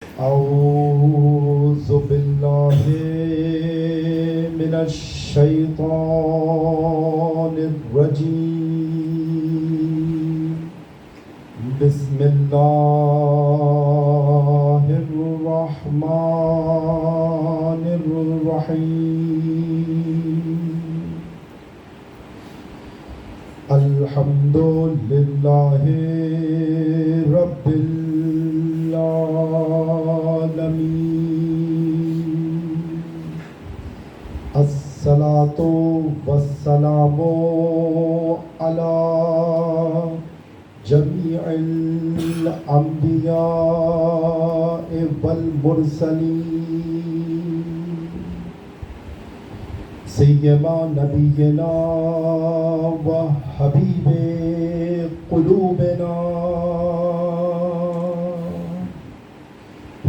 أعوذ بالله من الشيطان الرجيم. بسم الله الرحمن الرحيم. الحمد لله رب العالمين. الصلاة والسلام على جميع الأنبياء والمرسلين سيما نبينا وحبيب قلوبنا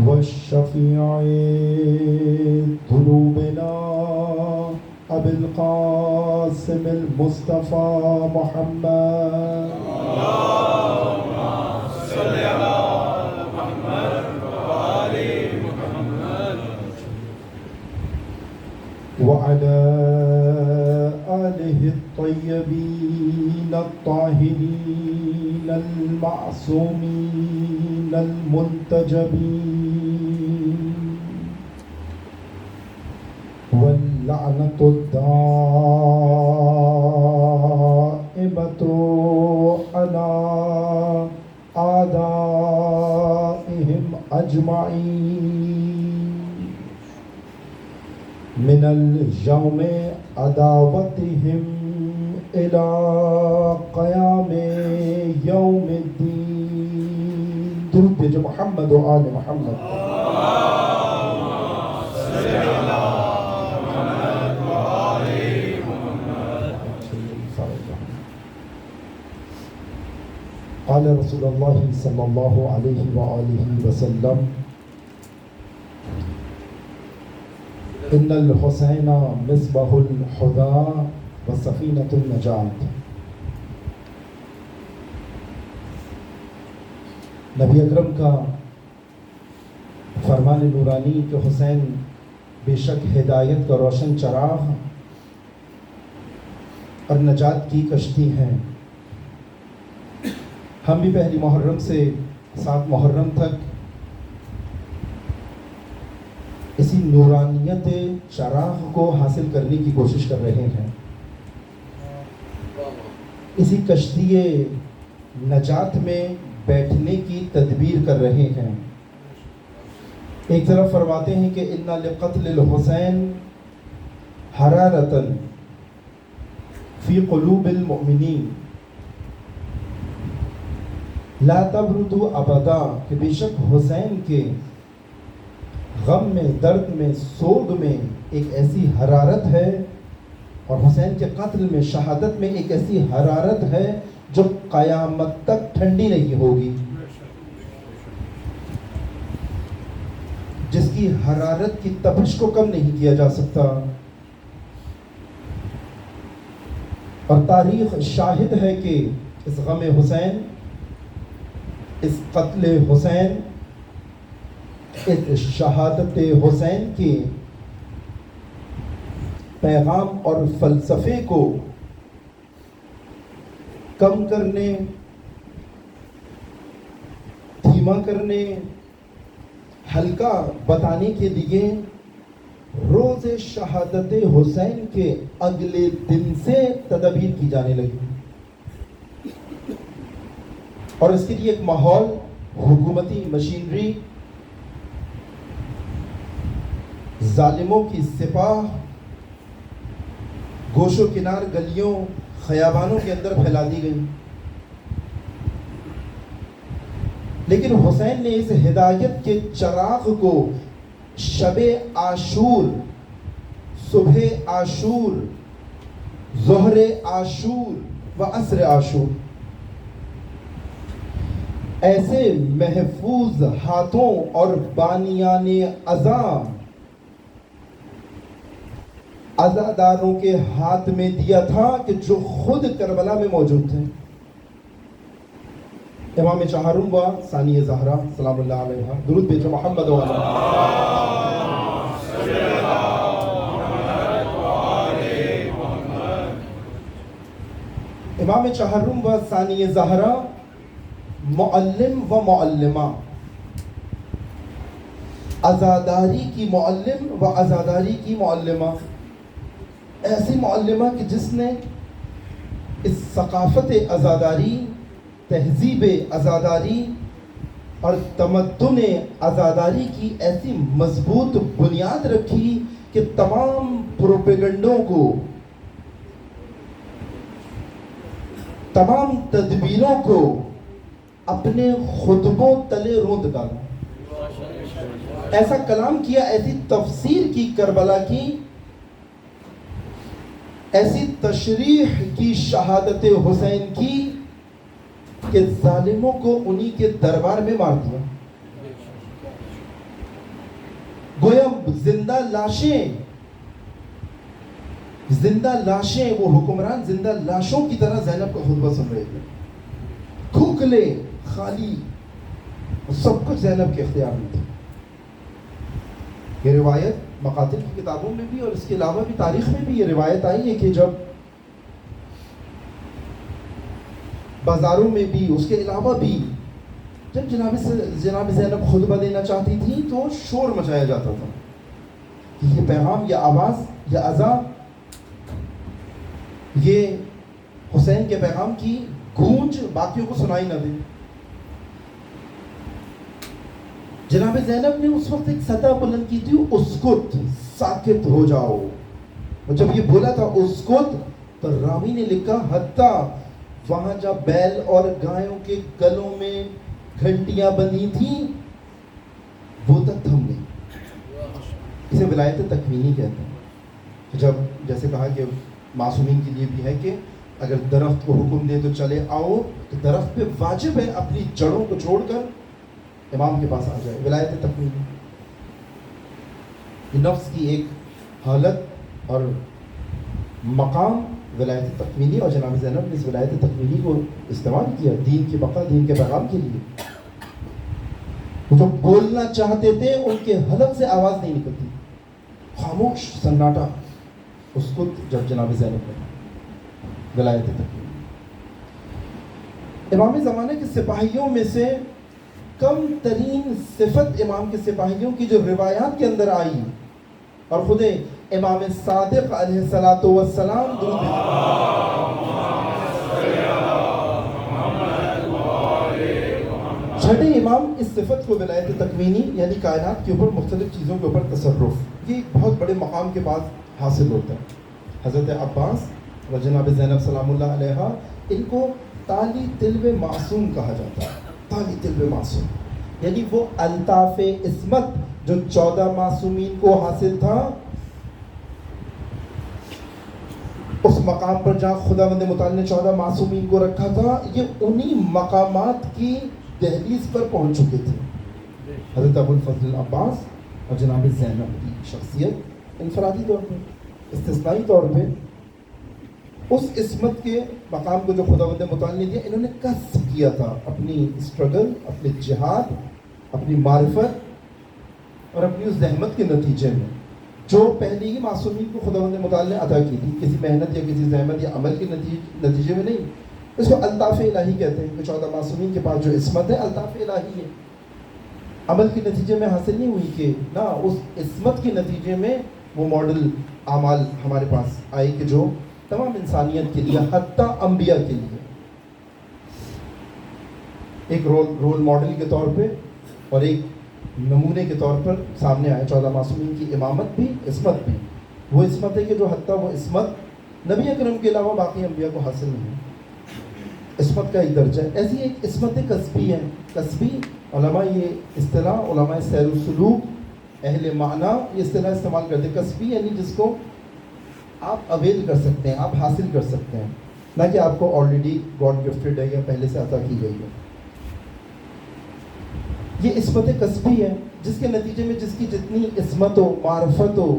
والشفيع ذنوبنا أبي القاسم المصطفى محمد. اللهم صل على محمد وآل محمد وعلى آله الطيبين الطاهرين المعصومين المنتجبين، واللعنة الدائمة على أعدائهم أجمعين من اليوم عداوتهم إلى قيام يوم الدين. درود بھیجو محمد و آل محمد. قال رسول الله صلى الله عليه وآله وسلم: إن الحسين مصباح الهدى وسفينة النجاة. نبی اکرم کا فرمان نورانی کہ حسین بے شک ہدایت کا روشن چراغ اور نجات کی کشتی ہیں. ہم بھی پہلی محرم سے 7 محرم تک اسی نورانیت چراغ کو حاصل کرنے کی کوشش کر رہے ہیں. اسی کشتی نجات میں بیٹھنے کی تدبیر کر رہے ہیں. ایک طرف فرماتے ہیں کہ اِنَّ لِقَتْلِ الْحُسَيْنِ حَرَارَةً فِي قُلُوبِ الْمُؤْمِنِينَ لا تبردو ابدا، کہ بے شک حسین کے غم میں، درد میں، سوگ میں ایک ایسی حرارت ہے، اور حسین کے قتل میں، شہادت میں ایک ایسی حرارت ہے جو قیامت تک ٹھنڈی نہیں ہوگی، جس کی حرارت کی تپش کو کم نہیں کیا جا سکتا. اور تاریخ شاہد ہے کہ اس غم حسین، اس قتل حسین، اس شہادت حسین کے پیغام اور فلسفے کو کم کرنے، دھیما کرنے، ہلکا بتانے کے لیے روز شہادت حسین کے اگلے دن سے تدابیر کی جانے لگی، اور اس کے لیے ایک ماحول، حکومتی مشینری، ظالموں کی سپاہ گوش و کنار گلیوں خیابانوں کے اندر پھیلا دی گئی. لیکن حسین نے اس ہدایت کے چراغ کو شب عاشور، صبح عاشور، ظہر عاشور و عصر عاشور ایسے محفوظ ہاتھوں اور بانیان عزاں عزاداروں کے ہاتھ میں دیا تھا کہ جو خود کربلا میں موجود تھے. امام چہارم و ثانی زہرا سلام اللہ علیہ درود بھیجو محمد و امام چہارم و ثانی زہرا معلم و معلمہ، عزاداری کی معلم و عزاداری کی معلمہ، ایسی معلمہ کہ جس نے اس ثقافت عزاداری، تہذیب عزاداری اور تمدن عزاداری کی ایسی مضبوط بنیاد رکھی کہ تمام پروپیگنڈوں کو، تمام تدبیروں کو اپنے خطبوں تلے روند ڈالا، ایسا کلام کیا، ایسی تفسیر کی کربلا کی، ایسی تشریح کی شہادت حسین کی کہ ظالموں کو انہی کے دربار میں مار دیا. گویا زندہ لاشیں وہ حکمران زندہ لاشوں کی طرح زینب کا خطبہ سن رہے تھے، کھوکھلے، خالی، سب کچھ زینب کے اختیار میں تھا. یہ روایت مقاتل کی کتابوں میں بھی اور اس کے علاوہ بھی تاریخ میں بھی یہ روایت آئی ہے کہ جب بازاروں میں بھی، اس کے علاوہ بھی، جب جناب زینب خطبہ دینا چاہتی تھی تو شور مچایا جاتا تھا کہ یہ پیغام، یہ آواز، یہ اذان، یہ حسین کے پیغام کی گونج باقیوں کو سنائی نہ دے. جناب زینب نے اس وقت ایک سطح بلند کی تھی، اسکت، ساکت ہو جاؤ. اور جب یہ بولا تھا اسکت تو راوی نے لکھا حتیٰ وہاں جب بیل اور گایوں کے گلوں میں گھنٹیاں بندھی تھیں وہ تک تھم گئی. اسے ولایت تکوینی کہتے ہیں. جب جیسے کہا کہ معصومین کے لیے بھی ہے کہ اگر درخت کو حکم دے تو چلے آؤ، تو درخت پہ واجب ہے اپنی جڑوں کو چھوڑ کر امام کے پاس آ جائے. ولایت تکوینی یہ نفس کی ایک حالت اور مقام ولایت تکوینی، اور جناب زینب نے اس ولایت تکوینی کو استعمال کیا دین کی بقا، دین کے پیغام کے لیے. وہ جو بولنا چاہتے تھے ان کے حلق سے آواز نہیں نکلتی، خاموش سناٹا، اس کو جب جناب زینب نے ولایت تکوینی. امام زمانے کے سپاہیوں میں سے کم ترین صفت امام کے سپاہیوں کی جو روایات کے اندر آئی، اور خود امام صادق علیہ الصلوۃ والسلام چھٹے امام اس صفت کو ولایت تکوینی یعنی کائنات کے اوپر مختلف چیزوں کے اوپر تصرف، یہ ایک بہت بڑے مقام کے بعد حاصل ہوتا ہے. حضرت عباس و جناب زینب سلام اللہ علیہ، ان کو تالی تلو معصوم کہا جاتا ہے. تالی تلو معصوم یعنی وہ الطاف عصمت جو 14 معصومین کو حاصل تھا، اس مقام پر جہاں خداوند متعال نے 14 معصومین کو رکھا تھا، یہ انہی مقامات کی دہلیز پر پہنچ چکے تھے. حضرت ابو الفضل عباس اور جناب زینب کی شخصیت انفرادی طور پہ، استثنائی طور پہ اس عصمت کے مقام کو جو خداوند متعال نے دیا، انہوں نے کسب کیا تھا اپنی اسٹرگل، اپنے جہاد، اپنی معرفت اور اپنی اس زحمت کے نتیجے میں، جو پہلے ہی معصومین کو خداوند متعال نے عطا کی تھی، کسی محنت یا کسی زحمت یا عمل کے نتیجے میں نہیں. اس کو الطاف الہی کہتے ہیں کہ 14 معصومین کے پاس جو عصمت ہے الطاف الہی ہے، عمل کے نتیجے میں حاصل نہیں ہوئی کہ نہ، اس عصمت کے نتیجے میں وہ ماڈل اعمال ہمارے پاس آئے کہ جو تمام انسانیت کے لیے، حتیٰ انبیاء کے لیے ایک رول ماڈل کے طور پہ اور ایک نمونے کے طور پر سامنے آئے. 14 معصومین کی امامت بھی، عصمت بھی وہ عصمت ہے کہ جو حتیٰ وہ عصمت نبی اکرم کے علاوہ باقی انبیاء کو حاصل نہیں. عصمت کا ایک درجہ ہے. ایسی ایک عصمت کسبی ہے. کسبی علماء یہ اصطلاح، علماء سیر و سلوک، اہل معنی یہ اصطلاح استعمال کرتے ہیں. کسبی یعنی جس کو آپ اویل کر سکتے ہیں، آپ حاصل کر سکتے ہیں، نہ کہ آپ کو آلریڈی گاڈ گفٹڈ ہے یا پہلے سے عطا کی گئی ہے. یہ عصمت کسبی ہے جس کے نتیجے میں جس کی جتنی عصمت ہو، معرفت ہو،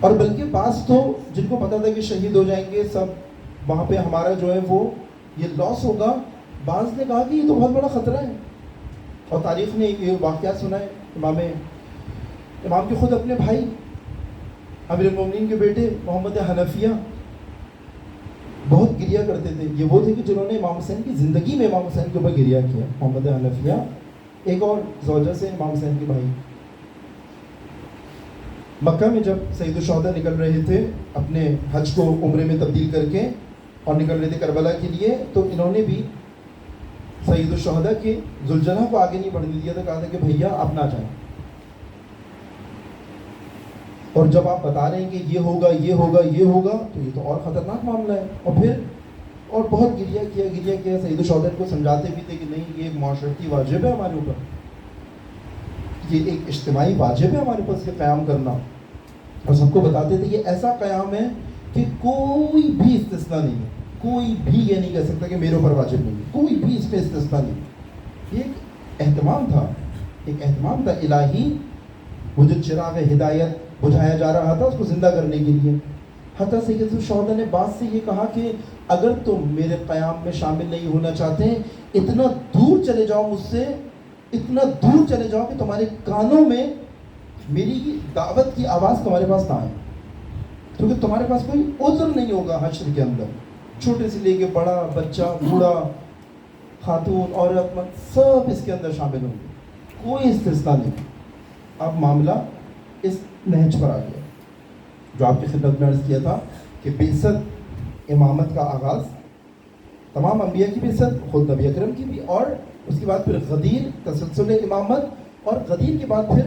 اور بلکہ بعض تو جن کو پتا تھا کہ شہید ہو جائیں گے سب وہاں پہ ہمارا جو ہے وہ یہ لاس ہوگا، بعض نے کہا کہ یہ تو بہت بڑا خطرہ ہے. اور تاریخ نے یہ واقعہ سنا ہے امام کے خود اپنے بھائی امیر المومنین کے بیٹے محمد حنفیہ بہت گریا کرتے تھے. یہ وہ تھے کہ جنہوں نے امام حسین کی زندگی میں امام حسین کے اوپر گریا کیا. محمد حنفیہ ایک اور زوجہ سے امام حسین کے بھائی. مکہ میں جب سید الشہداء نکل رہے تھے اپنے حج کو عمرے میں تبدیل کر کے اور نکل رہے تھے کربلا کے لیے، تو انہوں نے بھی سید الشہداء کے ذوالجلال کو آگے نہیں بڑھنے دیا تھا. کہا تھا کہ بھیا آپ نہ جائیں، اور جب آپ بتا رہے ہیں کہ یہ ہوگا یہ ہوگا یہ ہوگا تو یہ تو اور خطرناک معاملہ ہے. اور پھر اور بہت گریا کیا سید الشہداء کو سمجھاتے بھی تھے کہ نہیں، یہ ایک معاشرتی واجب ہے ہمارے اوپر، یہ ایک اجتماعی واجب ہے ہمارے پاس یہ قیام کرنا. اور سب کو بتاتے تھے یہ ایسا قیام ہے کہ کوئی بھی استثناء نہیں ہے، کوئی بھی یہ نہیں کہہ سکتا کہ میرے اوپر واجب نہیں ہے، کوئی بھی اس پہ استثناء نہیں. یہ ایک اہتمام تھا الہی. وہ جو چراغ ہدایت بجھایا جا رہا تھا اس کو زندہ کرنے کے لیے. حتیٰ سید الشہداء نے بعض سے یہ کہا کہ اگر تم میرے قیام میں شامل نہیں ہونا چاہتے، اتنا دور چلے جاؤ مجھ سے، اتنا دور چلے جاؤ کہ تمہارے کانوں میں میری دعوت کی آواز تمہارے پاس نہ آئے، کیونکہ تمہارے پاس کوئی عذر نہیں ہوگا حشر کے اندر. چھوٹے سے لے کے بڑا، بچہ، بوڑھا، خاتون، عورت، مرد، سب اس کے اندر شامل ہوں گے، کوئی استثناء نہیں. اب معاملہ اس نہج پر آ گیا جو آپ کی خدمت میں عرض کیا تھا کہ بعثت امامت کا آغاز، تمام انبیاء کی بعثت، خود نبی اکرم کی بھی، اور اس کے بعد پھر غدیر، تسلسل امامت. اور غدیر کے بعد پھر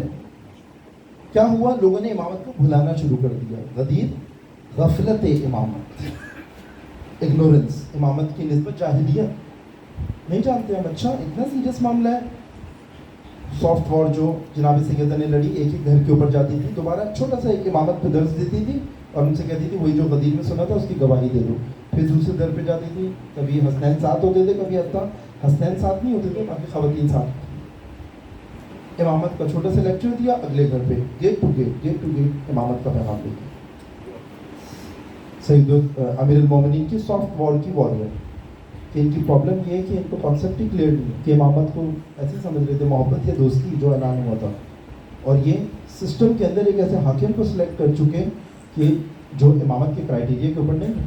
کیا ہوا؟ لوگوں نے امامت کو بھلانا شروع کر دیا. غدیر غفلت امامت، اگنورنس، امامت کی نسبت جاہلیت، نہیں جانتے ہم. اچھا اتنا سیریس معاملہ ہے. سافٹ وار جو جناب سیدہ نے لڑی، ایک ایک گھر کے اوپر جاتی تھی، دوبارہ چھوٹا سا ایک امامت پہ درس دیتی تھی اور ان سے کہتی تھی وہی جو غدیر میں سنا تھا اس کی گواہی دے دو. پھر دوسرے در پہ جاتی تھی، کبھی حسنین ساتھ ہوتے تھے، کبھی حتیٰ حسنین ساتھ نہیں ہوتے تھے، باقی خواتین ساتھ. امامت کا چھوٹا سا لیکچر دیا، اگلے گھر پہ گیٹ ٹو گیٹ امامت کا پیغام دے دیا. سید امیر المومنین کی سافٹ وار کی واریر، کہ ان کی پرابلم یہ ہے کہ ان کو کانسیپٹ ہی کلیئر نہیں ہے کہ امامت کو ایسے سمجھ رہے تھے محبت یا دوستی جو اعلان ہوا تھا، اور یہ سسٹم کے اندر ایک ایسے حاکم کو سلیکٹ کر چکے کہ جو امامت کے کرائیٹیریا کے اوپر نہیں ہے.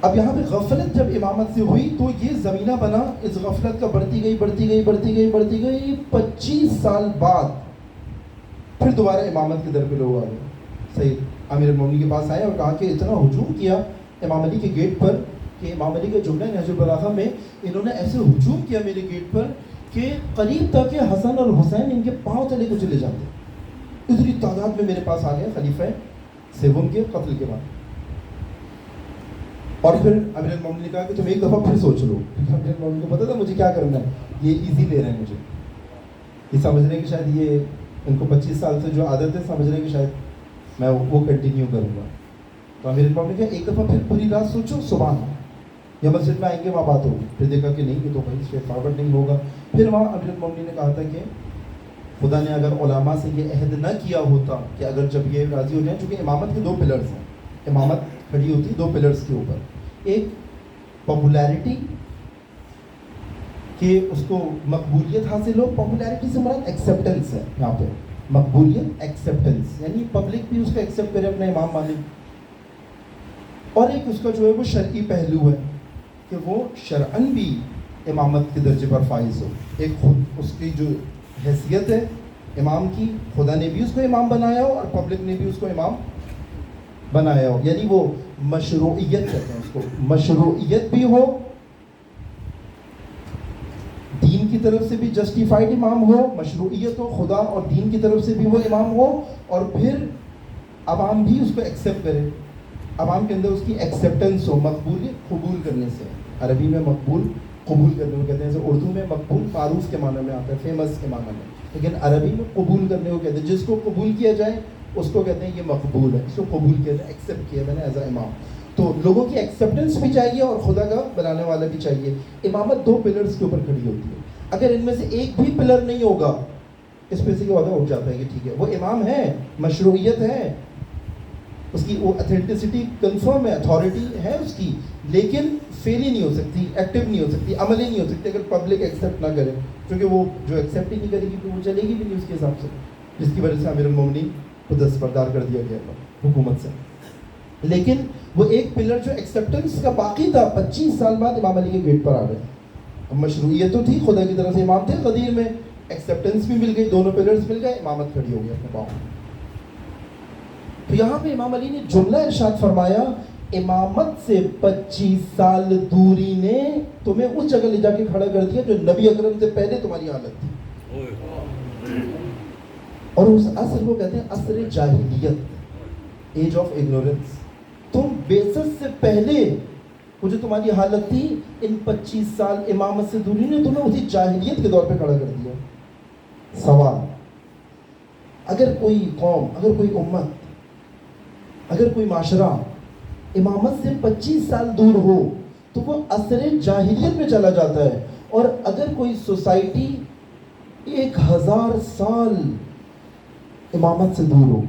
اب یہاں پہ غفلت جب امامت سے ہوئی تو یہ زمینہ بنا اس غفلت کا، بڑھتی گئی 25 سال بعد پھر دوبارہ امامت کے در پہ لوگ آ گئے. سید امیر المومنین کے پاس آئے اور کہا کہ اتنا ہجوم کیا امام علی کے گیٹ پر کہ امام علی کا جملہ نہج البلاغہ میں انہوں نے ایسے ہجوم کیا میرے گیٹ پر کہ قریب تک کہ حسن اور حسین ان کے پاؤں تلے کو چلے جاتے. اتنی تعداد میں میرے پاس آ گئے خلیفہ سیوم کے قتل کے بعد. اور پھر امیر المومنین نے کہا کہ تم ایک دفعہ پھر سوچ لو. امیر المومنین کو پتا تھا مجھے کیا کرنا ہے، یہ ایزی لے رہے ہیں مجھے، یہ سمجھ رہے ہیں کہ شاید یہ ان کو 25 سال سے جو عادت ہے سمجھ رہے ہیں کہ شاید میں وہ کنٹینیو کروں گا. تو امیر المومنین نے کہا ایک دفعہ پھر پوری رات سوچو، صبح یا مسجد میں آئیں گے وہاں بات ہوگی. پھر دیکھا کہ نہیں، یہ تو بھائی اسٹریٹ فارورڈ نہیں ہوگا. پھر وہاں امیر المومنین نے کہا تھا کہ خدا نے اگر علماء سے یہ عہد نہ کیا ہوتا کہ اگر جب یہ راضی ہو جائیں، چونکہ امامت کے 2 پلرز ہیں، امامت کھڑی ہوتی 2 پلرز کے اوپر، ایک پاپولیرٹی کہ اس کو مقبولیت حاصل ہو. پاپولیرٹی سے مراد ایکسیپٹنس ہے یہاں پہ، مقبولیت ایکسیپٹنس، یعنی پبلک بھی اس کو ایکسیپٹ کرے اپنا امام مالک. اور ایک اس کا جو ہے وہ شرعی پہلو ہے کہ وہ شرعاً بھی امامت کے درجے پر فائز ہو. ایک خود اس کی جو حیثیت ہے امام کی، خدا نے بھی اس کو امام بنایا ہو اور پبلک نے بھی اس کو امام بنایا ہو، یعنی وہ مشروعیت کہتے ہیں اس کو، مشروعیت بھی ہو، دین کی طرف سے بھی جسٹیفائڈ امام ہو، مشروعیت ہو، خدا اور دین کی طرف سے بھی وہ امام ہو، اور پھر عوام بھی اس کو ایکسیپٹ کرے، عوام کے اندر اس کی ایکسیپٹنس ہو. مقبولیت قبول کرنے سے، عربی میں مقبول قبول کرنے کو کہتے ہیں، جیسے اردو میں مقبول معروف کے معنی میں آتا ہے، فیمس کے معنی میں، لیکن عربی میں قبول کرنے کو کہتے ہیں. جس کو قبول کیا جائے اس کو کہتے ہیں یہ مقبول ہے، اس کو قبول کیا جائے، ایکسیپٹ کیا میں نے ایز اے امام. تو لوگوں کی ایکسیپٹنس بھی چاہیے اور خدا کا بنانے والا بھی چاہیے. امامت 2 پلرز کے اوپر کھڑی ہوتی ہے. اگر ان میں سے ایک بھی پلر نہیں ہوگا اس پہ سے یہ عہدہ اٹھ جاتا ہے کہ ٹھیک ہے وہ امام ہے, مشروعیت ہے اس کی, وہ اتھینٹسٹی کنفرم ہے, اتھارٹی ہے اس کی, لیکن فیل ہی نہیں ہو سکتی, ایکٹیو نہیں ہو سکتی, عملی نہیں ہو سکتی اگر پبلک ایکسیپٹ نہ کرے, کیونکہ وہ جو ایکسیپٹ ہی نہیں کرے گی تو وہ چلے گی بھی نہیں اس کے حساب سے, جس کی وجہ سے امیر المومنین کو دستبردار کر دیا گیا تھا حکومت سے. لیکن وہ ایک پلر جو ایکسیپٹنس کا باقی تھا 25 سال بعد امام علی کے گیٹ پر آ گئے. مشروعیت تو تھی, خدا کی طرف سے امام تھے غدیر میں, ایکسیپٹنس بھی مل گئی, دونوں پلرز مل گئے, امامت کھڑی ہو گئی اپنے پاؤں. تو یہاں پہ امام علی نے جملہ ارشاد فرمایا, امامت سے 25 سال دوری نے تمہیں اس جگہ لے جا کے کھڑا کر دیا جو نبی اکرم سے پہلے تمہاری حالت تھی. اور اس عصر کو کہتے ہیں عصر جاہلیت, ایج آف اگنورنس. تم بیسس سے پہلے وہ جو تمہاری حالت تھی, ان 25 سال امامت سے دوری نے تمہیں اسی جاہلیت کے دور پہ کھڑا کر دیا. سوال, اگر کوئی قوم, اگر کوئی امت, اگر کوئی معاشرہ امامت سے 25 سال دور ہو تو وہ عصر جاہلیت میں چلا جاتا ہے. اور اگر کوئی سوسائٹی 1000 سال امامت سے دور ہو,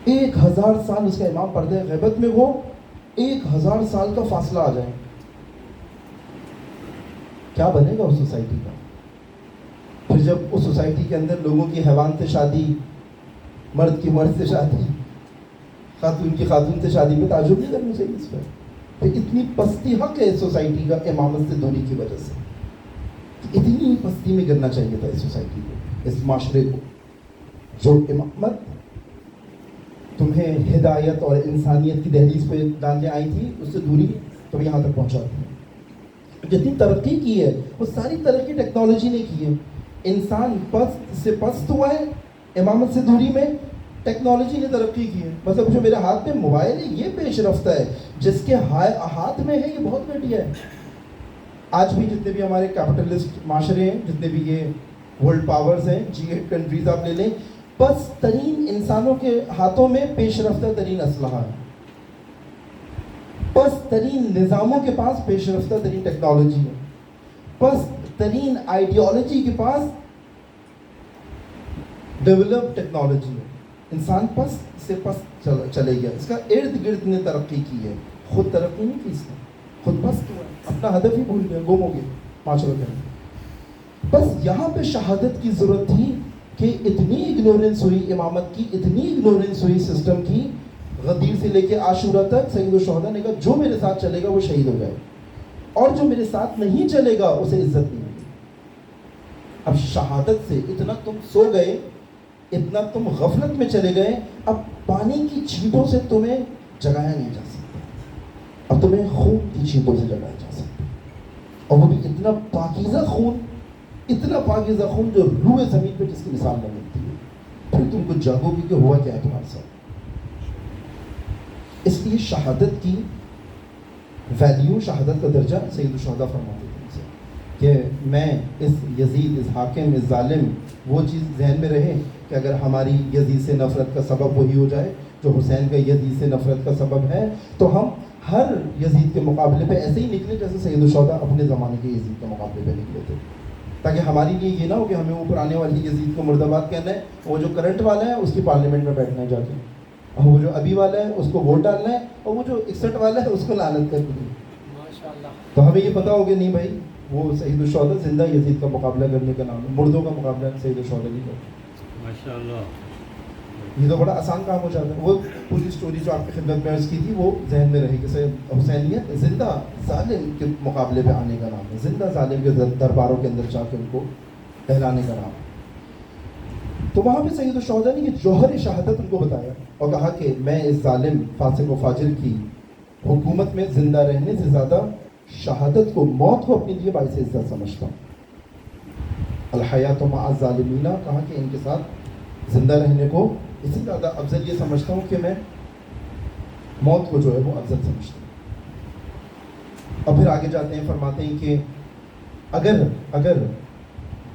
1000 سال اس کا امام پردہ غیبت میں ہو, 1000 سال کا فاصلہ آ جائے, کیا بنے گا اس سوسائٹی کا؟ پھر جب اس سوسائٹی کے اندر لوگوں کی حیوان سے شادی, مرد کی مرد سے شادی, خاتون کی خاتون سے شادی میں تعجب نہیں کرنا چاہیے اس پر. پھر اتنی پستی حق ہے اس سوسائٹی کا امامت سے دوری کی وجہ سے, اتنی پستی میں گرنا چاہیے تھا اس سوسائٹی کو, اس معاشرے کو. جو امامت تمہیں ہدایت اور انسانیت کی دہلیز پہ ڈالنے آئی تھی, اس سے دوری تمہیں یہاں تک پہنچا دی. جتنی ترقی کی ہے وہ ساری ترقی ٹیکنالوجی نے کی ہے. انسان پست سے پست ہوا ہے امامت سے دوری میں, ٹیکنالوجی نے ترقی کی ہے. مطلب جو میرے ہاتھ میں موبائل ہے یہ پیش رفتہ ہے, جس کے ہاتھ میں ہے یہ بہت گھٹیا ہے. آج بھی جتنے بھی ہمارے کیپٹلسٹ معاشرے ہیں, جتنے بھی یہ ورلڈ پاورز ہیں, G8 کنٹریز آپ لے لیں, پست ترین انسانوں کے ہاتھوں میں پیش رفتہ ترین اسلحہ ہے. پست ترین نظاموں کے پاس پیش رفتہ ترین ٹیکنالوجی ہے. پست ترین آئیڈیالوجی کے پاس ڈیولپ ٹیکنالوجی ہے. انسان پست سے پست چلے گیا, اس کا ارد گرد نے ترقی کی ہے, خود ترقی نہیں کی اس نے, خود پست ہوا, اپنا ہدف ہی بھول گیا, گم ہو گیا معاشرے میں. بس یہاں پہ شہادت کی ضرورت تھی کہ اتنی اگنورنس ہوئی امامت کی, اتنی اگنورنس ہوئی سسٹم کی. غدیر سے لے کے عاشورہ تک سید الشہداء نے کہا جو میرے ساتھ چلے گا وہ شہید ہو جائے, اور جو میرے ساتھ نہیں چلے گا اسے عزت نہیں ہوگی. اب شہادت سے اتنا تم سو گئے, اتنا تم غفلت میں چلے گئے, اب پانی کی چھینٹوں سے تمہیں جگایا نہیں جا سکتا, اب تمہیں خون کی چھینٹوں سے جگایا جا سکتا, اور وہ بھی اتنا پاکیزہ خون, اتنا پاکیزہ خون جو روح زمین پہ جس کی مثال نہ ملتی ہے. پھر تم کو جاگو گی کہ ہوا کیا ہے تمہارے ساتھ. اس لیے شہادت کی ویلیو, شہادت کا درجہ سید الشہداء فرماتے تھے کہ میں اس یزید, اس حاکم, اس ظالم, وہ چیز ذہن میں رہے کہ اگر ہماری یزید سے نفرت کا سبب وہی ہو جائے جو حسین کا یزید سے نفرت کا سبب ہے, تو ہم ہر یزید کے مقابلے پہ ایسے ہی نکلے جیسے سید الشہداء اپنے زمانے کے یزید کے مقابلے پہ نکلے تھے, تاکہ ہماری لیے یہ نہ ہو کہ ہمیں اوپر آنے والی یزید کو مرد آباد کہنا ہے, وہ جو کرنٹ والا ہے اس کی پارلیمنٹ میں بیٹھنا ہے جا کے, اور وہ جو ابھی والا ہے اس کو ووٹ ڈالنا ہے, اور وہ جو 61 والا ہے اس کو لعنت کرنی ہے. تو ہمیں یہ پتا ہوگا نہیں بھائی وہ سید الشہداء زندہ یزید کا مقابلہ کرنے کا نام ہے, مردوں کا مقابلہ سید الشہداء نہیں کرتا. ماشاءاللہ, یہ تو بڑا آسان کام ہو جاتا ہے. وہ پوری اسٹوری جو آپ کی خدمت میں عرض کی تھی وہ ذہن میں رہے کہ سید حسینیت زندہ ظالم کے مقابلے پہ آنے کا نام ہے, زندہ ظالم کے درباروں کے اندر جا کے ان کو کہلانے کا نام ہے. تو وہاں پہ سید الشہداء نے یہ جوہر شہادت ان کو بتایا اور کہا کہ میں اس ظالم فاسق و فاجر کی حکومت میں زندہ رہنے سے زیادہ شہادت کو, موت کو اپنے لیے باعث عزت سمجھتا ہوں. الحیات مع الظالمین, کہا کہ ان کے ساتھ زندہ رہنے کو اس سے زیادہ افضل یہ سمجھتا ہوں کہ میں موت کو جو ہے وہ افضل سمجھتا ہوں. اور پھر آگے جاتے ہیں, فرماتے ہیں کہ اگر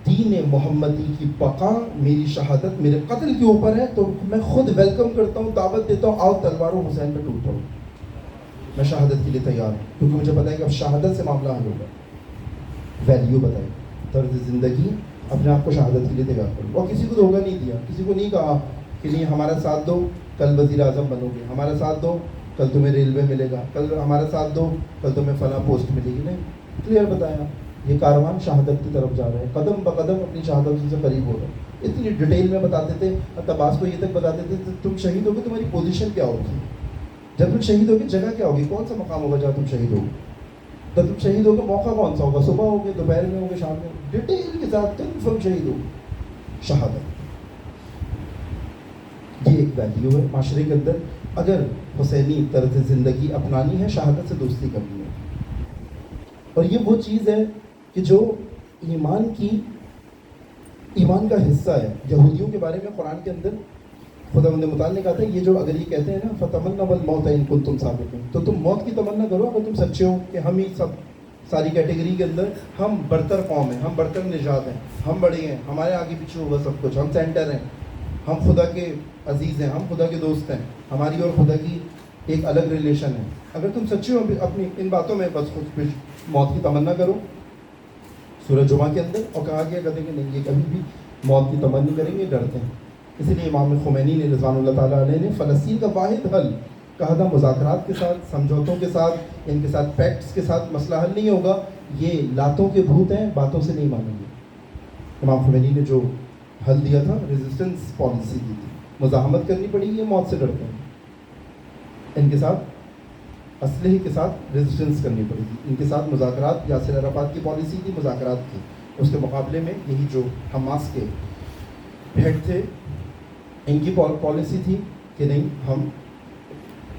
دین محمدی کی بقا میری شہادت میرے قتل کے اوپر ہے تو میں خود ویلکم کرتا ہوں, دعوت دیتا ہوں, آؤ تلواروں حسین پہ ٹوٹ پڑو, میں شہادت کے لیے تیار ہوں, کیونکہ مجھے پتا ہے کہ اب شہادت سے معاملہ حل ہوگا. ویلیو بتائی, طرز زندگی اپنے آپ کو شہادت کے لیے تیار کرو. اور کسی کو دھوکہ نہیں دیا, کسی کو نہیں کہا کہ نہیں ہمارا ساتھ دو کل وزیر اعظم بنو گے, ہمارا ساتھ دو کل تمہیں ریلوے ملے گا, کل ہمارا ساتھ دو کل تمہیں فلاں پوسٹ ملے گی. نہیں, کلیئر بتایا یہ کاروان شہادت کی طرف جا رہا ہے, قدم بقدم اپنی شہادت سے قریب ہو رہا ہے. اتنی ڈیٹیل میں بتاتے تھے, عباس کو یہ تک بتاتے تھے تم شہید ہوگے تمہاری پوزیشن کیا ہوگی, جب تم شہید ہوگے جگہ کیا ہوگی, کون سا مقام ہوگا جہاں تم شہید ہوگے, جب تم شہید ہوگے موقع کون سا ہوگا, صبح ہوگے دوپہر میں ہوگے شام میں, ڈیٹیل کے ساتھ کنفرم شہید ہوگے. شہادت یہ ایک ویلیو ہے معاشرے کے اندر. اگر حسینی طرز زندگی اپنانی ہے, شہادت سے دوستی کرنی ہے. اور یہ وہ چیز ہے کہ جو ایمان کا حصہ ہے. یہودیوں کے بارے میں قرآن کے اندر خداوند متعال نے کہا تھا یہ جو اگر یہ کہتے ہیں نا فتمنوا الموت ان کنتم صادقین, تو تم موت کی تمنا کرو اگر تم سچے ہو کہ ہم ہی سب ساری کیٹیگری کے اندر ہم برتر قوم ہیں, ہم برتر نژاد ہیں, ہم بڑے ہیں, ہمارے آگے پیچھے ہوگا سب کچھ, ہم سینٹر ہیں, ہم خدا کے عزیز ہیں, ہم خدا کے دوست ہیں, ہماری اور خدا کی ایک الگ ریلیشن ہے. اگر تم سچے ہو اپنی ان باتوں میں بس خود موت کی تمنا کرو سورہ جمعہ کے اندر. اور کہا گیا کہتے ہیں کہ نہیں یہ کبھی بھی موت کی تمنا کریں گے, ڈرتے ہیں. اسی لیے امام خمینی نے رضوان اللہ تعالیٰ علیہ نے فلسطین کا واحد حل کہا تھا مذاکرات کے ساتھ, سمجھوتوں کے ساتھ, ان کے ساتھ پیکٹس کے ساتھ مسئلہ حل نہیں ہوگا, یہ لاتوں کے بھوت ہیں, باتوں سے نہیں مانیں گے. امام خمینی نے جو حل دیا تھا ریزسٹنس پالیسی دی تھی, مزاحمت کرنی پڑی, یہ موت سے ڈرتے ہیں, ان کے ساتھ اسلحے کے ساتھ ریزسٹنس کرنی پڑے گی, ان کے ساتھ مذاکرات. یاسر عرفات کی پالیسی تھی مذاکرات کی, اس کے مقابلے میں یہی جو حماس کے ہیڈ تھے ان کی پالیسی تھی کہ نہیں ہم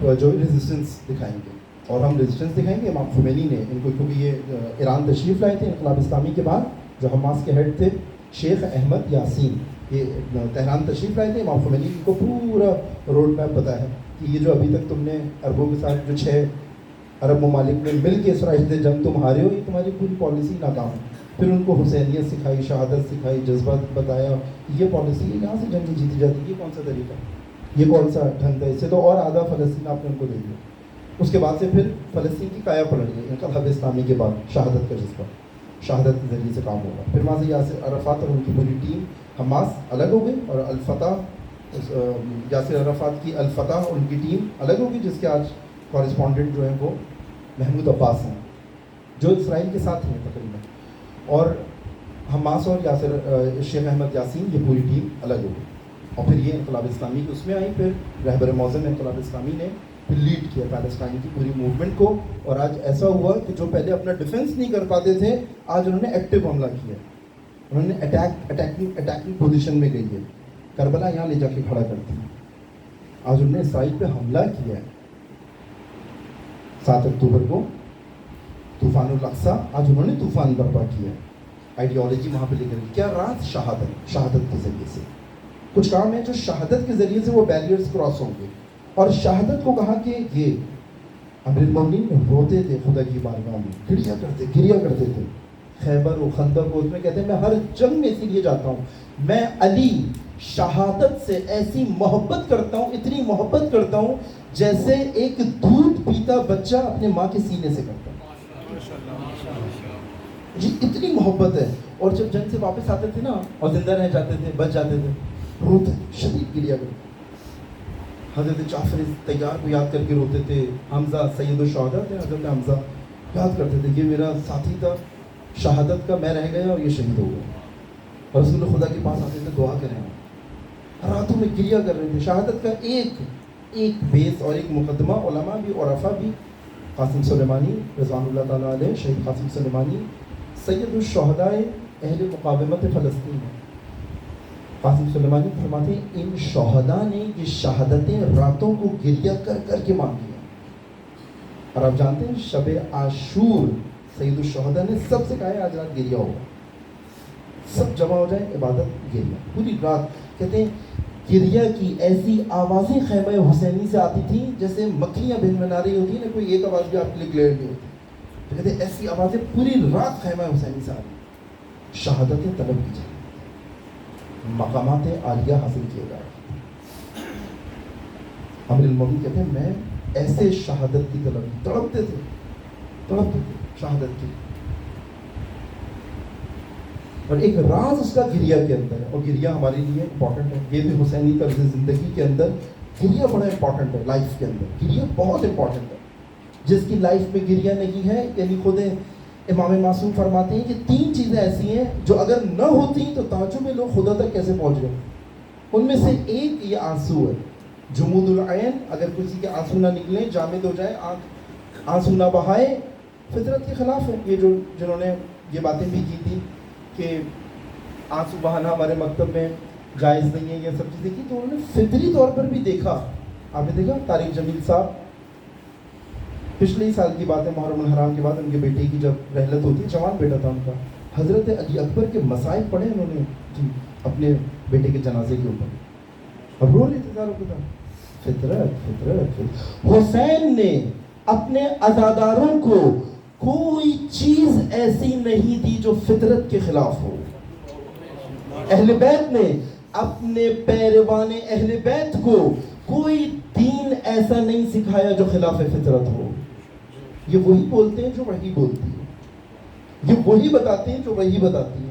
جو ریزسٹنس دکھائیں گے, اور ہم ریزسٹنس دکھائیں گے. امام خمینی نے ان کو, کیونکہ یہ ایران تشریف لائے تھے انقلاب اسلامی کے بعد, جو حماس کے ہیڈ تھے شیخ احمد یاسین, یہ تہران تشریف لائے تھے. امام خمینی کو پورا روڈ میپ بتایا ہے کہ یہ جو ابھی تک تم نے عربوں کے ساتھ جو 6 عرب ممالک میں مل کے اسرائیل سے جنگ تم ہارے ہو, یہ تمہاری پوری پالیسی ناکام ہے. پھر ان کو حسینیت سکھائی, شہادت سکھائی, جذبات بتایا, یہ پالیسی ہے, یہاں سے جنگیں جیتی جاتی, یہ کون سا طریقہ ہے, یہ کون سا ڈھنگ ہے, اس سے تو اور آدھا فلسطین آپ نے ان کو دے دیا. اس کے بعد سے پھر فلسطین کی کایا پلٹ گئی انقلاب اسلامی کے بعد. شہادت کا جذبہ, شہادت کے ذریعے سے کام ہوگا. پھر وہاں سے یاسر عرفات اور ان کی پوری ٹیم حماس الگ ہو گئی, اور الفتح یاسر عرفات کی الفتح اور ان کی ٹیم الگ ہوگی, جس کے آج کورسپونڈنٹ جو ہیں وہ محمود عباس ہیں, جو اسرائیل کے ساتھ ہیں تقریباً. اور حماس اور یاسر شیخ احمد یاسین یہ پوری ٹیم الگ ہو گئی. اور پھر یہ انقلاب اسلامی کی اس میں آئی. پھر رہبر معظم انقلاب اسلامی نے پھر لیڈ کیا پیلسٹائن کی پوری موومنٹ کو, اور آج ایسا ہوا کہ جو پہلے اپنا ڈیفنس نہیں کر پاتے تھے, آج انہوں نے ایکٹیو حملہ کیا, انہوں نے اٹیکنگ پوزیشن میں گئی ہے. کربلا یہاں لے جا کے کھڑا کرتی ہے. آج انہوں نے اسرائیل پہ حملہ کیا ہے 7 اکتوبر کو, طوفان الاقصیٰ, آج انہوں نے طوفان برپا کیا ہے. آئیڈیالوجی وہاں پہ لے کر, کیا راز شہادت کے ذریعے سے. کچھ کام ہے جو شہادت کے ذریعے سے وہ بیریئرز کراس ہوں گے. اور شہادت کو کہا کہ یہ امیر المومنین روتے تھے خدا کی بارگاہ میں, گریا کرتے تھے. خیبر و خندق کو اس میں کہتے ہیں میں ہر جنگ میں اسی لیے جاتا ہوں, میں علی شہادت سے ایسی محبت کرتا ہوں, اتنی محبت کرتا ہوں جیسے ایک دودھ پیتا بچہ اپنے ماں کے سینے سے کرتا ہے. جی اتنی محبت ہے. اور جب جنگ سے واپس آتے تھے نا اور زندہ رہ جاتے تھے, بچ جاتے تھے, روتے شدید گریا کرتے. حضرت جعفر طیار کو یاد کر کے روتے تھے. حمزہ سید الشہداء تھے, حضرت حمزہ یاد کرتے تھے کہ میرا ساتھی تھا شہادت کا, میں رہ گیا اور یہ شہید ہو گیا. اور رسول خدا کے پاس آتے تھے دعا کریں, راتوں میں گریا کر رہے تھے. شہادت کا ایک بیس اور ایک مقدمہ علماء بھی عرفا بھی, قاسم سلیمانی رضوان اللہ تعالیٰ علیہ, شہید قاسم سلیمانی سید الشہداء اہل مقاومت فلسطین ہے. قاسم سلیمانی فرماتے ہیں ان شہداء نے یہ شہادتیں راتوں کو گریا کر کر کے مانگی ہیں. اور آپ جانتے ہیں شب عاشور سید الشہداء نے سب سے کہا ہے آج رات گریا ہوگا, سب جمع ہو جائیں, عبادت گریا پوری رات. کہتے ہیں گریا کی ایسی آوازیں خیمہ حسینی سے آتی تھیں جیسے مکھیاں بھنبھنا رہی ہوتی ہیں نا, کوئی ایک آواز بھی آپ کے لیے کلیئر نہیں ہوتی. کہتے ہیں ایسی آوازیں پوری رات خیمہ حسینی سے آ رہی, شہادتیں طلب کی جائیں, مقامات عالیہ حاصل کیے جا رہے. امیر المومنین کہتے ہیں میں ایسے شہادت کی طلب تڑپتے تھے شہادت کی. اور ایک راز اس کا گریہ کے اندر ہے، اور گریہ ہمارے لیے امپورٹنٹ ہے. یہ بھی حسینی طرز زندگی کے اندر گریہ بڑا امپورٹنٹ ہے. لائف کے اندر گریہ بہت امپورٹنٹ ہے. جس کی لائف میں گریہ نہیں ہے، یعنی خود امام معصوم فرماتے ہیں کہ 3 چیزیں ایسی ہیں جو اگر نہ ہوتی تو تعجب میں لوگ خدا تک کیسے پہنچ گئے. ان میں سے ایک یہ آنسو ہے. جمود العین، اگر کسی کے آنسو نہ نکلیں، جامد ہو جائے، آنسو نہ بہائے، فطرت کے خلاف ہے. یہ جنہوں نے یہ باتیں بھی کی تھی کہ آنسو بہانا ہمارے مکتب میں جائز نہیں ہے، یہ سب چیزیں کی، تو انہوں نے فطری طور پر بھی دیکھا. آپ نے دیکھا طارق جمیل صاحب، پچھلے ہی سال کی بات ہے، محرم الحرام کے بعد ان کے بیٹے کی جب رحلت ہوتی ہے، جوان بیٹا تھا ان کا، حضرت علی اکبر کے مسائل پڑھے انہوں نے جی اپنے بیٹے کے جنازے کے اوپر، اور رو لیتے تھا. فطرت حسین نے اپنے عزاداروں کو کوئی چیز ایسی نہیں دی جو فطرت کے خلاف ہو. اہل بیت نے اپنے پیروان اہل بیت کو کوئی دین ایسا نہیں سکھایا جو خلاف فطرت ہو. یہ وہی بولتے ہیں جو وہی بولتی ہے، یہ وہی بتاتے ہیں جو وہی بتاتی ہے.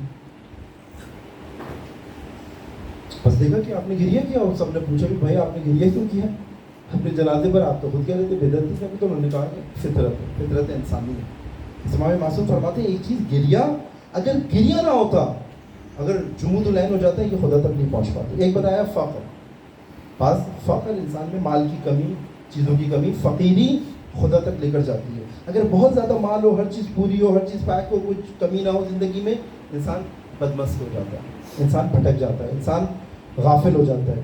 بس دیکھا کہ آپ نے گریہ کیا، اور سب نے پوچھا کہ بھائی آپ نے گریہ کیوں کیا اپنے جنازے پر؟ آپ تو خود کہہ رہے تھے بدعتی سے، تو انہوں نے کہا کہ فطرت انسانی ہے. امام معصوم فرماتے ہیں ایک چیز گریہ، اگر گریہ نہ ہوتا، اگر جمود العین ہو جاتا ہے، یہ خدا تک نہیں پہنچ پاتے. ایک بتایا فقر، بعض فقر انسان میں مال کی کمی، چیزوں کی کمی، فقیری خدا تک لے کر جاتی ہے. اگر بہت زیادہ مال ہو، ہر چیز پوری ہو، ہر چیز پیک ہو، کچھ کمی نہ ہو زندگی میں، انسان بدمست ہو جاتا ہے، انسان بھٹک جاتا ہے، انسان غافل ہو جاتا ہے.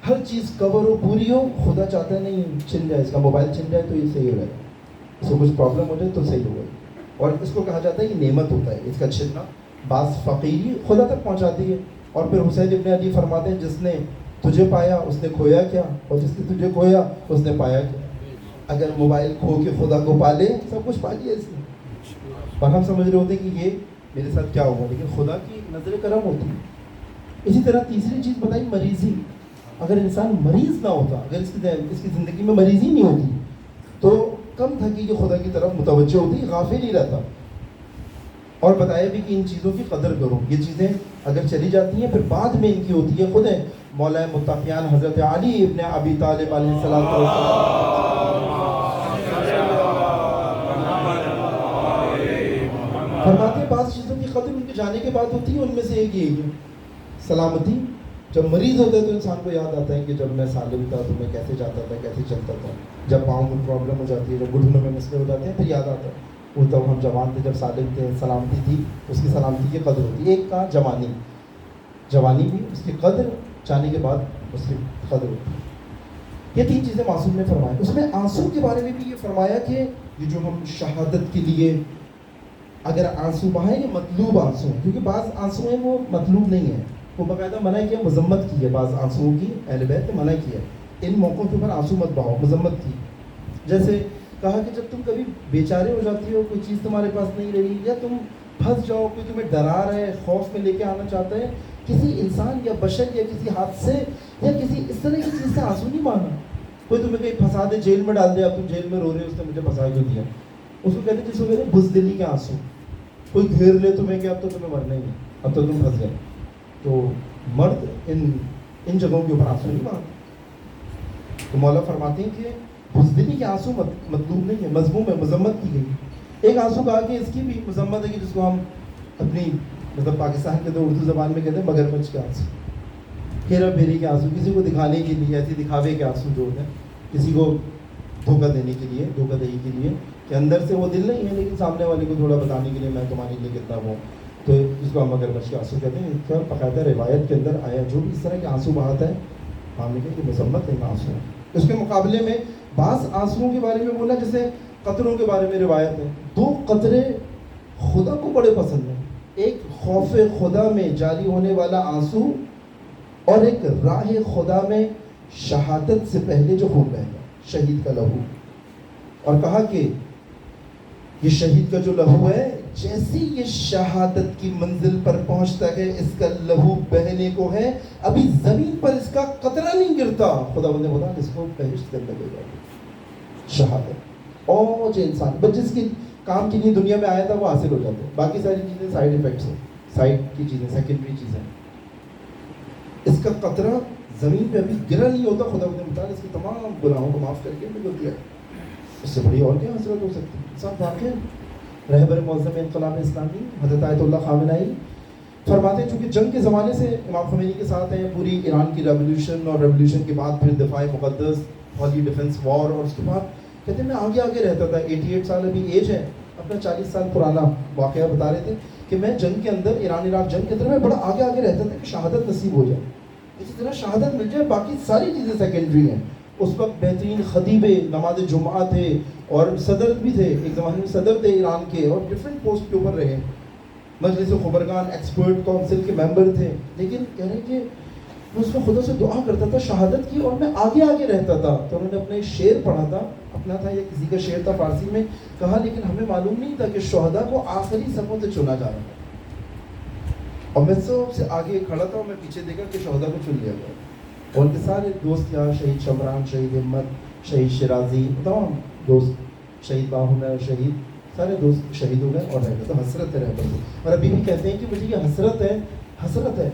ہر چیز کور ہو، پوری ہو، خدا چاہتا ہے نہیں چھن جائے، اس کا موبائل چھن جائے تو یہ صحیح ہو جائے، اس کو کچھ پرابلم ہو جائے تو صحیح ہو گئی. اور اس کو کہا جاتا ہے یہ نعمت ہوتا ہے، اس کا چھننا. بعض فقیری خدا تک پہنچاتی ہے. اور پھر حسین ابن علی فرماتے ہیں جس نے تجھے پایا اس نے کھویا کیا، اور جس نے تجھے کھویا اس نے پایا کیا. اگر موبائل کھو کے خدا کو پالے، سب کچھ پا لیا اس نے، اور ہم سمجھ رہے ہوتے ہیں کہ یہ میرے ساتھ کیا ہوگا، لیکن خدا کی نظر کرم ہوتی ہے. اسی طرح تیسری چیز بتائی مریضی. اگر انسان مریض نہ ہوتا، اگر اس کی زندگی میں مریضی نہیں ہوتی، تو کم تھکی کہ خدا کی طرف متوجہ ہوتی، غافل ہی رہتا. اور بتایا بھی کہ ان چیزوں کی قدر کرو. یہ چیزیں اگر چلی جاتی ہیں پھر بعد میں ان کی ہوتی ہے. خود ہے مولا متقیان حضرت علی ابن ابی طالب علیہ السلام فرماتے ہیں بعض چیزوں کی قدر ان کے جانے کے بعد ہوتی ہے. ان میں سے ایک یہی ہے سلامتی. جب مریض ہوتا ہے تو انسان کو یاد آتا ہے کہ جب میں سالم تھا تو میں کیسے جاتا تھا، کیسے چلتا تھا. جب پاؤں میں پرابلم ہو جاتی ہے، جب گھٹنوں میں مسئلے ہو جاتے ہیں، پھر یاد آتا ہے وہ تب ہم جوان تھے، جب سالم تھے، سلامتی تھی. اس کی سلامتی کی قدر ہوتی ہے. ایک کا جوانی بھی اس کی قدر، جانے کے بعد اس کی قدر ہوتی ہے. یہ 3 چیزیں معصوم نے فرمائی. اس میں آنسو کے بارے میں بھی یہ فرمایا کہ یہ جو ہم شہادت کے لیے اگر آنسو بہائیں، یہ مطلوب آنسو ہیں، کیونکہ بعض آنسو ہیں وہ مطلوب نہیں ہیں، وہ باقاعدہ منع کیا، مذمت کی ہے. بعض آنسوؤں کی اہل بیت نے منع کیا ہے، ان موقعوں کے اوپر آنسو مت بہاؤ، مذمت کی. جیسے کہا کہ جب تم کبھی بیچارے ہو جاتی ہو، کوئی چیز تمہارے پاس نہیں رہی، یا تم پھنس جاؤ، کوئی تمہیں ڈرا رہا ہے، خوف میں لے کے آنا چاہتا ہے، کسی انسان یا بشر یا کسی حادثے یا کسی اس طرح کی چیز سے آنسو نہیں مانگنا. کوئی تمہیں کہیں پھنسا دے، جیل میں ڈال دے، اب تم جیل میں رو رہے ہو، اس نے مجھے پھنسا کیوں دیا، اس کو کہتے ہیں جس کو کہتے ہیں بزدلی کے آنسو. کوئی گھیر لے تمہیں کہ اب تو تمہیں مرنا ہی نہیں، اب تو تم پھنس گئے. تو مرد ان جگہوں کے اوپر آنسو نہیں مانگتے. تو مولا فرماتے ہیں کہ بزدلی کے آنسو مطلوب نہیں ہے، مذموم ہے، مذمت کی گئی. ایک آنسو کہا کہ اس کی بھی مذمت ہے کہ جس کو ہم اپنی مطلب پاکستان کے تو اردو زبان میں کہتے ہیں مگرمچھ کے آنسو، ہیرا پھیری کے آنسو، کسی کو دکھانے کے لیے، ایسی دکھاوے کے آنسو جو ہوتے ہیں، کسی کو دھوکہ دینے کے لیے، دھوکہ دہی کے لیے، کہ اندر سے وہ دل نہیں ہے لیکن سامنے والے کو تھوڑا بتانے کے لیے میں تمہارے لیے کتنا وہ، تو اس کو ہم مگرمچھ کے آنسو کہتے ہیں. اس کا باقاعدہ روایت کے اندر آیا جو بھی اس طرح کے آنسو بہاتا ہے، ہم نے کہا کہ مذمت ہے آنسو. اس کے مقابلے میں بعض آنسوؤں کے بارے میں بولا، جیسے قطروں کے بارے میں روایت ہے. 2 قطرے خدا کو بڑے پسند ہیں، ایک خوف خدا میں جاری ہونے والا آنسو، اور ایک راہ خدا میں شہادت سے پہلے جو خون بہتا، شہید کا لہو. اور کہا کہ یہ شہید کا جو لہو ہے، جیسے یہ شہادت کی منزل پر پہنچتا ہے، اس کا لہو بہنے کو ہے، ابھی زمین پر اس کا قطرہ نہیں گرتا، خدا بندے بتا اس کو بہشت کے اندر لے جائے. شہادت اور جو انسان بس جس کی کام کے لیے دنیا میں آیا تھا وہ حاصل ہو جاتا ہے، باقی ساری چیزیں سائیڈ ایفیکٹس ہیں. سائڈ کی چیزیں، سیکنڈری چیزیں. اس کا قطرہ زمین پہ ابھی گرا نہیں ہوتا، خدا متعالی اس کی تمام گناہوں کو معاف کر کے بالکل کیا. اس سے بڑی اور کیا حسرت ہو سکتی ہے؟ صاحب واقع رہبر معظم انقلاب اسلامی حضرت آیت اللہ خامنہئی فرماتے ہیں چونکہ جنگ کے زمانے سے امام خمینی کے ساتھ ہیں، پوری ایران کی ریولیوشن اور ریولیوشن کے بعد پھر دفاع مقدس، ہولی ڈیفنس وار، اور اس کے بعد کہتے ہیں میں آگے آگے رہتا تھا. 88 سال ابھی ایج ہے، اپنا 40 سال پرانا واقعہ بتا رہے تھے کہ میں جنگ کے اندر، ایران عراق جنگ کے اندر میں بڑا آگے آگے رہتا تھا کہ شہادت نصیب ہو جائے، اسی طرح شہادت مل جائے، باقی ساری چیزیں سیکنڈری ہیں. اس وقت بہترین خطیب نماز جمعہ تھے اور صدر بھی تھے، ایک زمانے میں صدر تھے ایران کے، اور ڈفرینٹ پوسٹ کے اوپر رہے، مجلس خبرگان ایکسپرٹ کونسل کے ممبر تھے. لیکن کہہ رہے کہ میں اس میں خدا سے دعا کرتا تھا شہادت کی، اور میں آگے آگے رہتا تھا. تو انہوں نے اپنا ایک شعر پڑھا تھا، اپنا تھا یا کسی کا شعر تھا فارسی میں، کہا لیکن ہمیں معلوم نہیں تھا کہ شہداء کو آخری صفوں سے چنا جا رہا تھا. اور میں سب سے آگے کھڑا تھا اور میں پیچھے دیکھا کہ شہداء کو چن لیا گیا، اور ان کے سارے دوست یار، شہید شمران، شہید ہمت، شہید شرازی، تمام دوست، شہید باہنر، شہید، سارے دوست شہید ہو گئے اور رہ گئے. تو حسرت ہے رہبر کو. اور ابھی بھی کہتے ہیں کہ مجھے یہ حسرت ہے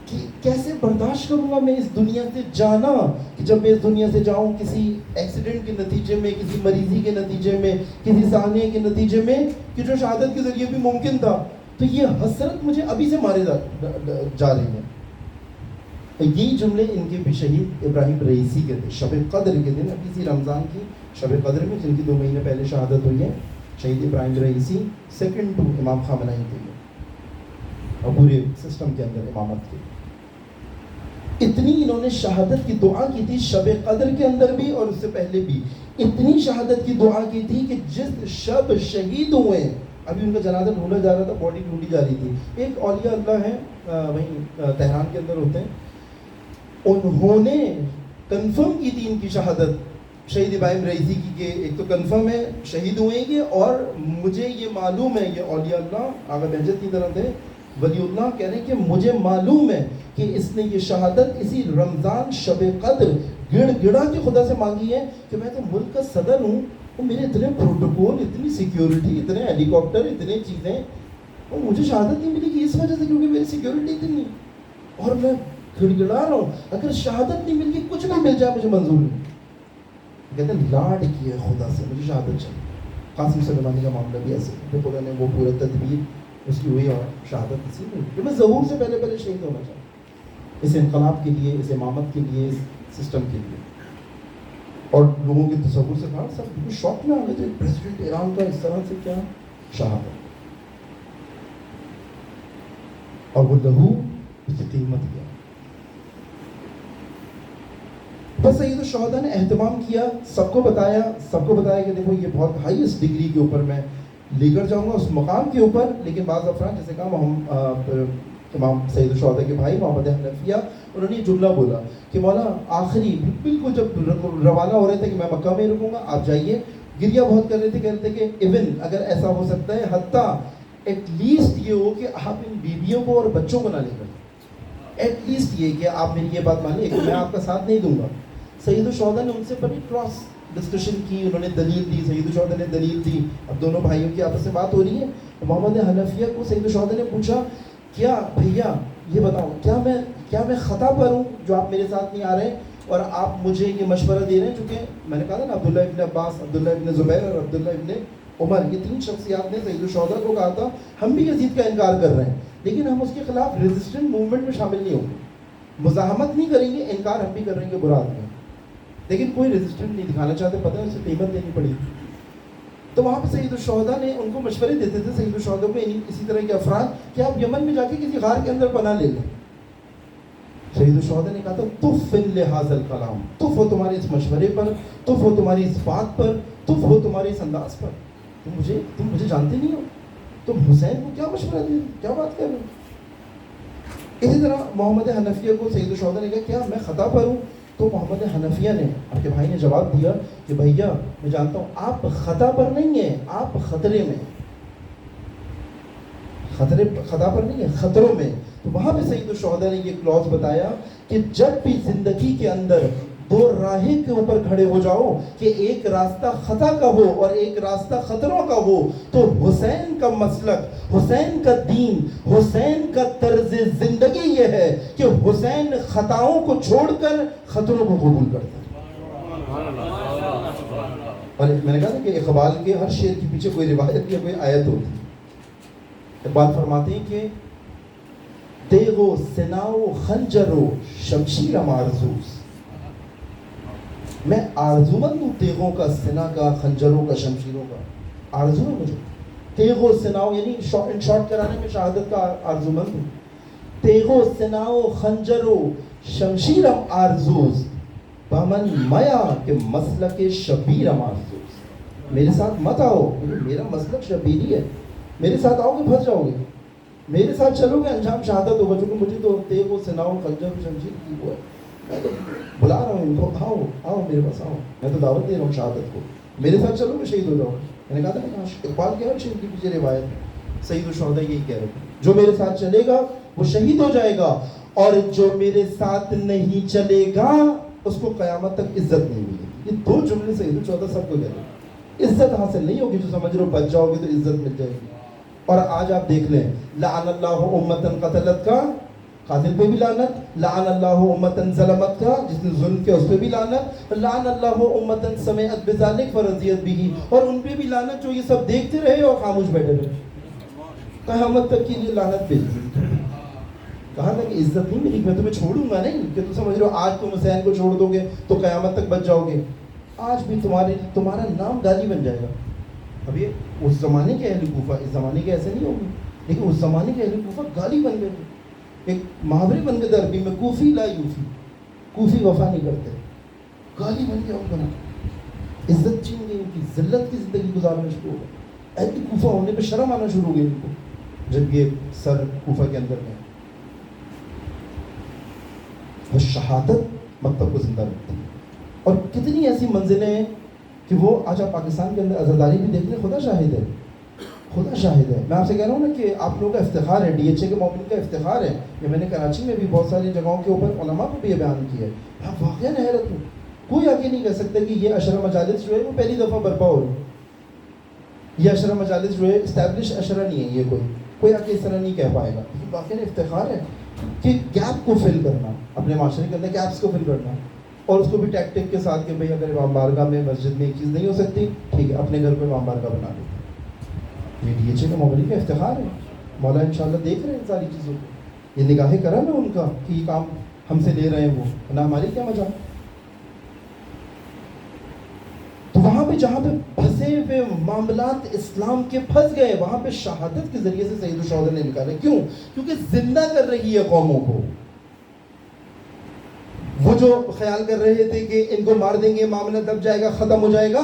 کہ کیسے برداشت کروں گا میں اس دنیا سے جانا، کہ جب میں اس دنیا سے جاؤں کسی ایکسیڈنٹ کے نتیجے میں، کسی مریضی کے نتیجے میں، کسی سانحے کے نتیجے میں، کہ جو شہادت کے ذریعے بھی ممکن تھا. تو یہ حسرت مجھے ابھی سے مارے جا رہی ہے. یہی جملے ان کے بھی شہید ابراہیم رئیسی کے تھے. شب قدر کے دن، ابھی اسی رمضان کی شب قدر میں، جن کی 2 مہینے پہلے شہادت ہوئی ہے، شہید ابراہیم رئیسی، سیکنڈ ٹو امام خامنہئی کے لیے اور پورے سسٹم کے اندر امامت کے. اتنی انہوں نے شہادت کی دعا کی تھی شب قدر کے اندر بھی اور اس سے پہلے بھی. اتنی شہادت کی دعا کی تھی کہ جس شب شہید ہوئے، ابھی ان کا جنازہ ڈھونڈا جا رہا تھا، باڈی ڈھونڈی جا رہی تھی. ایک اولیاء اللہ ہیں وہیں تہران کے اندر ہوتے ہیں، انہوں نے کنفرم کی تھی ان کی شہادت شہید ابراہیم رئیسی کی، کہ ایک تو کنفرم ہے شہید ہوئیں گے، اور مجھے یہ معلوم ہے، یہ اولیاء اللہ آغا بہجت کی طرف تھے، ولی اللہ کہہ رہے ہیں کہ مجھے معلوم ہے کہ اس نے یہ شہادت اسی رمضان شب قدر گڑ گڑا کے خدا سے مانگی ہے کہ میں تو ملک کا صدر ہوں، اور میرے اتنے پروٹوکول، اتنی سیکیورٹی، اتنے ہیلی کاپٹر، اتنے چیزیں، اور مجھے شہادت نہیں ملی کہ اس وجہ سے کیونکہ میری سیکیورٹی اتنی، اور میں گڑ گڑا رہا ہوں، اگر شہادت نہیں مل گئی، کچھ بھی مل جائے مجھے منظور نہیں. کہتے ہیں لاڈ کیا خدا سے، مجھے شہادت چاہیے. قاسم سلیمانی کا معاملہ بھی ایسے کہ خدا نے وہ پورا تدبیر اس کی ہوئی اور شہادت اسی میں کہ میں ظہور سے پہلے شہید ہونا چاہتا ہوں، اس انقلاب کے لیے، اس امامت کے لیے، اس سسٹم کے لیے. اور لوگوں کے تصور سے کہا سب بالکل شوق میں آ گئے تھے، پریزیڈنٹ ایران کا اس طرح سے کیا شہادت، اور وہ لہو اس کی قیمت کیا. بس سید الشہداء نے اہتمام کیا، سب کو بتایا کہ دیکھو یہ بہت ہائیسٹ ڈگری کے اوپر میں لے کر جاؤں گا، اس مقام کے اوپر. لیکن بعض افراد جیسے کہا امام سید الشہداء کے بھائی محمد حنفیہ، انہوں نے یہ جملہ بولا کہ مولا آخری بالکل جب روانہ ہو رہے تھے کہ میں مکہ میں رکوں گا، آپ جائیے. گریہ بہت کر رہے تھے، کہہ رہے تھے کہ ایون اگر ایسا ہو سکتا ہے حتیٰ ایٹ لیسٹ یہ ہو کہ آپ ان بیویوں کو اور بچوں کو نہ لے کر، ایٹ لیسٹ یہ کہ آپ میری یہ بات مانیں کہ میں آپ کا ساتھ نہیں دوں گا. سید الشہداء نے ان سے بڑی کراس ڈسکشن کی، انہوں نے دلیل دی، سید الشہداء نے دلیل دی. اب دونوں بھائیوں کی آپس میں بات ہو رہی ہے. محمد حنفیہ کو سید الشہداء نے پوچھا کیا بھیا یہ بتاؤ، کیا میں خطا پر ہوں جو آپ میرے ساتھ نہیں آ رہے اور آپ مجھے یہ مشورہ دے رہے ہیں؟ چونکہ میں نے کہا تھا نا عبداللہ ابن عباس، عبداللہ ابن زبیر اور عبداللہ ابن عمر، یہ 3 شخصیات نے سید الشہداء کو کہا تھا ہم بھی یزید کا انکار کر رہے ہیں، لیکن ہم اس کے خلاف ریزسٹنٹ موومنٹ میں شامل نہیں ہوں گے، مزاحمت نہیں کریں گے، انکار ہم بھی کر رہے ہیں کہ برا آدمی ہے، لیکن کوئی ریزسٹنٹ نہیں دکھانا چاہتے. پتہ ہے اسے قیمت دینی پڑی. تو وہاں پہ سید الشہداء نے ان کو مشورے دیتے تھے، سید الشہداء کو اسی طرح کے افراد، کہ آپ یمن میں جا کے کسی غار کے اندر پناہ لے لیں. سید الشہداء نے کہا تھا تف لہذا الکلام، تف ہو تمہارے اس مشورے پر، تف ہو تمہاری اس بات پر، تف ہو تمہارے اس انداز پر. تم مجھے جانتے نہیں ہو، تم حسین کو کیا مشورہ دے، کیا بات کر رہے ہو. اسی طرح محمد حنفیہ کو سید الشہداء نے کہا کیا میں خطا پر ہوں؟ تو محمد حنفیہ نے، آپ کے بھائی نے جواب دیا کہ بھیا میں جانتا ہوں آپ خطا پر نہیں ہیں، آپ خطرے میں، خطا پر نہیں ہے، خطروں میں. تو وہاں پہ سید الشہداء نے یہ کلوز بتایا کہ جب بھی زندگی کے اندر دو راہیں کے اوپر کھڑے ہو جاؤ کہ ایک راستہ خطا کا ہو اور ایک راستہ خطروں کا ہو، تو حسین کا مسلک، حسین کا دین، حسین کا طرز زندگی یہ ہے کہ حسین خطاؤں کو چھوڑ کر خطروں کو قبول کرتا ہے۔ اور میں نے کہا تھا کہ اقبال کے ہر شعر کے پیچھے کوئی روایت یا کوئی آیت ہوتی ہے۔ اقبال فرماتے ہیں کہ تیغ و سنا و خنجر و شمشیر آرزوز، میں آرزومند ہوں تیغوں کا، سنا کا، خنجروں کا، شمشیروں کا، آرزو ہے مجھے۔ تیغ و سنا یعنی ان شارٹ کرانے میں شہادت کا آرزومند ہوں۔ تیغ و سنا و خنجر و شمشیر آرزوز بمن میا کہ مسلک شبیر آرزوز، میرے ساتھ مت آؤ، میرا مسلک شبیری ہے، میرے ساتھ آؤ گے پھنس جاؤ گے، میرے ساتھ چلو گے انجام شہادت ہوگا، چونکہ مجھے تو تیغ و سنا و خنجر و شمشیر کی وہ ہے، میں تو بلا رہا ہوں ان کو، آؤ آؤ میرے پاس آؤ، میں تو دعوت دے رہا ہوں شہادت کو، میرے ساتھ چلو میں شہید ہو جاؤں۔ میں نے کہا تھا کہ اقبال کے ہر شعر کی پیچھے روایت ہے، سید الشہداء یہی کہہ رہے ہیں، جو میرے ساتھ چلے گا وہ شہید ہو جائے گا، اور جو میرے ساتھ نہیں چلے گا اس کو قیامت تک عزت نہیں ملے گی۔ یہ دو جملے سید الشہداء سب کو کہہ رہے ہیں۔ عزت حاصل نہیں ہوگی، جو سمجھ رہے ہو بچ جاؤ گے تو عزت مل جائے گی۔ اور آج آپ دیکھ لیں، لعن اللہ امتن قتلت کا، قاتل پہ بھی لعنت، لعن اللہ امتن ظلمت کا، جس نے ظلم کیا اس پہ بھی لعنت، لعن اللہ امتن سمعت بذلک فرضیت بھی، اور ان پہ بھی لعنت جو یہ سب دیکھتے رہے اور خاموش بیٹھے رہے، قیامت تک کے لیے لعنت بھیج۔ کہا تھا کہ عزت نہیں ملی، میں تمہیں چھوڑوں گا نہیں، کہ تم سمجھ رہے ہو آج تم حسین کو چھوڑ دو گے تو قیامت تک بچ جاؤ گے، آج بھی تمہارا نام گالی بن جائے گا۔ اب یہ اس زمانے کے اہل کوفہ، اس زمانے کے ایسے نہیں ہوگے، لیکن اس زمانے کے اہل کوفہ گالی بن گئے، ایک محاورے بن گئے عربی میں، کوفی لا یوفی، کوفی وفا نہیں کرتے، گالی بن گیا ان کا نام، عزت چھین گئی ان کی، ذلت کی زندگی گزارنا شروع ہو گئی، اہل کوفہ ہونے پہ شرم آنا شروع ہو گئی ان کو جب یہ سر کوفہ کے اندر گئے۔ وہ شہادت مکتب کو زندہ رکھتی ہے، اور کتنی ایسی منزلیں ہیں کہ وہ آج آپ پاکستان کے اندر عزاداری بھی دیکھ لیں، خدا شاہد ہے، خدا شاہد ہے۔ میں آپ سے کہہ رہا ہوں نا کہ آپ لوگوں کا افتخار ہے، ڈی ایچ اے کے مومن کا افتخار ہے، یہ میں نے کراچی میں بھی بہت ساری جگہوں کے اوپر علماء کو بھی یہ بیان کیا ہے، میں واقعاً حیرت ہوں، کوئی آگے نہیں کہہ سکتا کہ یہ عشرہ مجالس جو ہے وہ پہلی دفعہ برپا ہو رہی ہے، یہ عشرہ مجالس جو ہے اسٹیبلش عشرہ نہیں ہے، یہ کوئی آگے اس طرح نہیں کہہ پائے گا، لیکن واقعاً افتخار ہے کہ گیپ کو فل کرنا، اپنے معاشرے کے اندر گیپس کو فل کرنا، اور اس کو بھی ٹیکٹک کے ساتھ کہ بھئی اگر امام بارگاہ میں مسجد میں ایک چیز نہیں ہو سکتی، ٹھیک ہے اپنے گھر پہ امام بارگاہ بنا لو۔ یہ ڈی ایچ اے کے مومنی کا افتخار ہے، مولا انشاءاللہ دیکھ رہے ہیں ان ساری چیزوں کو، یہ نگاہ کرم ہے ان کا کہ یہ کام ہم سے لے رہے ہیں وہ، نہ ہماری کیا مجال۔ تو وہاں پہ جہاں پہ پھنسے ہوئے معاملات اسلام کے پھنس گئے، وہاں پہ شہادت کے ذریعے سے سید الشہداء نے نکالے، کیوں؟ کیونکہ زندہ کر رہی ہے قوموں کو۔ وہ جو خیال کر رہے تھے کہ ان کو مار دیں گے معاملہ دب جائے گا، ختم ہو جائے گا،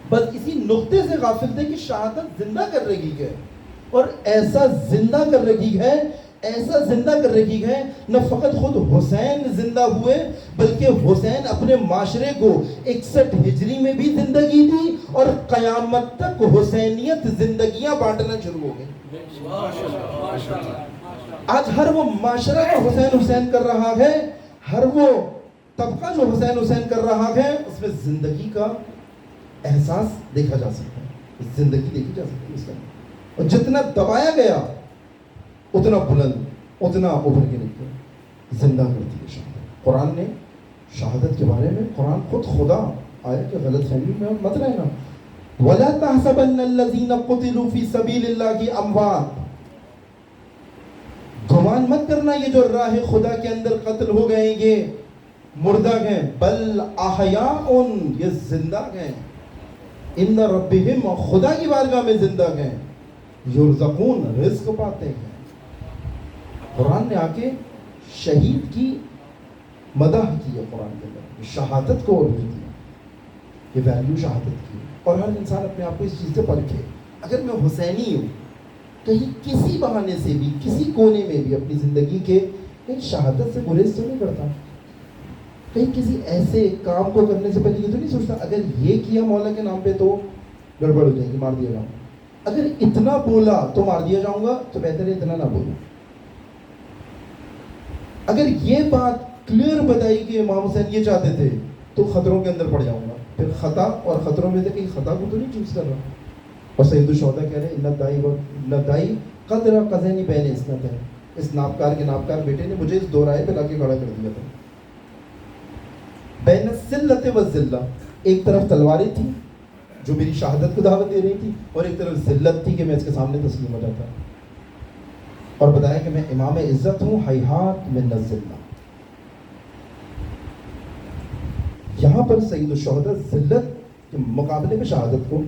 بس اسی نقطے سے غافل تھے کہ شہادت زندہ کر رہی ہے، اور ایسا زندہ کر رہی ہے، ایسا زندہ کر رہی ہے، نہ فقط خود حسین زندہ ہوئے بلکہ حسین اپنے معاشرے کو 61 ہجری میں بھی زندگی دی، اور قیامت تک حسینیت زندگیاں بانٹنا شروع ہو گئی۔ آج ہر وہ معاشرہ جو حسین حسین کر رہا ہے، ہر وہ طبقہ جو حسین حسین کر رہا ہے، اس میں زندگی کا احساس دیکھا جا سکتا ہے، زندگی دیکھی جا سکتی ہے اس کا، اور جتنا دبایا گیا اتنا بلند، اتنا ابھر کے نکلے، زندہ کرتی ہے شہادت۔ قرآن نے شہادت کے بارے میں، قرآن خود خدا آیا کہ غلط فہمی میں مت رہنا، وَلَا تَحْسَبَنَّ الَّذِينَ قُتِلُوا فِي سَبِيلِ اللَّهِ أَمْوَاتٌ، گمان مت کرنا یہ جو راہ خدا کے اندر قتل ہو گئے یہ مردہ گئے، بل احیاء، یہ زندہ گئے، ان ربہم، خدا کی بارگاہ میں زندہ گئے، یرزقون، رزق پاتے ہیں۔ قرآن نے آ کے شہید کی مدح کی ہے، قرآن کے اندر شہادت کو عرض کیا، یہ ویلیو شہادت کی، اور ہر انسان اپنے آپ کو اس چیز سے پرکھے، اگر میں حسینی ہوں، کہیں کسی بہانے سے بھی، کسی کونے میں بھی اپنی زندگی کے کہیں شہادت سے گریز تو نہیں کرتا، کہیں کسی ایسے کام کو کرنے سے پہلے یہ تو نہیں سوچتا اگر یہ کیا مولا کے نام پہ تو گڑبڑ ہو جائے گی، مار دیا جاؤں، اگر اتنا بولا تو مار دیا جاؤں گا، تو بہتر ہے اتنا نہ بولوں، اگر یہ بات کلیئر بتائی کہ امام حسین یہ چاہتے تھے تو خطروں کے اندر پڑ جاؤں گا. پھر خطا اور خطروں میں سے کہیں خطا کو تو نہیں چوز کر رہا. اور سید الشہداء کہہ رہے ہیں ان دائی قدر قزینی بین اسنت ہے. اس ناپکار کے ناپکار بیٹے نے مجھے اس دو رائے پہ لا کے کھڑا کر دیا تھا. بین السلت والذلہ، ایک طرف تلواریں تھی جو میری شہادت کو دعوت دے رہی تھی، اور ایک طرف ذلت تھی کہ میں اس کے سامنے تسلیم ہو جاتا. اور بتایا کہ میں امام عزت ہوں، ہیہات من الذلہ. یہاں پر سید الشہداء ذلت کے مقابلے میں شہادت کو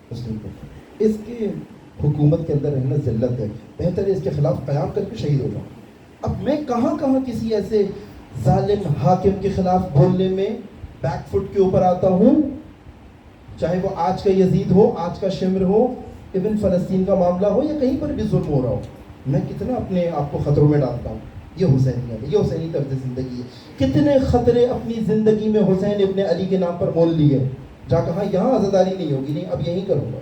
تسلیم کرتے ہیں. اس کے حکومت کے اندر رہنا ذلت ہے، بہتر ہے اس کے خلاف قیام کر کے شہید ہو جاؤں. اب میں کہاں کہاں کسی ایسے ظالم حاکم کے خلاف بولنے میں بیک فٹ کے اوپر آتا ہوں، چاہے وہ آج کا یزید ہو، آج کا شمر ہو، ایون فلسطین کا معاملہ ہو یا کہیں پر بھی ظلم ہو رہا ہو. میں کتنا اپنے آپ کو خطروں میں ڈالتا ہوں. یہ حسینیت ہے، یہ حسینی طرز زندگی ہے. کتنے خطرے اپنی زندگی میں حسین ابن علی کے نام پر مول لیے. جا کہا یہاں عزاداری نہیں ہوگی، نہیں اب یہیں کروں گا.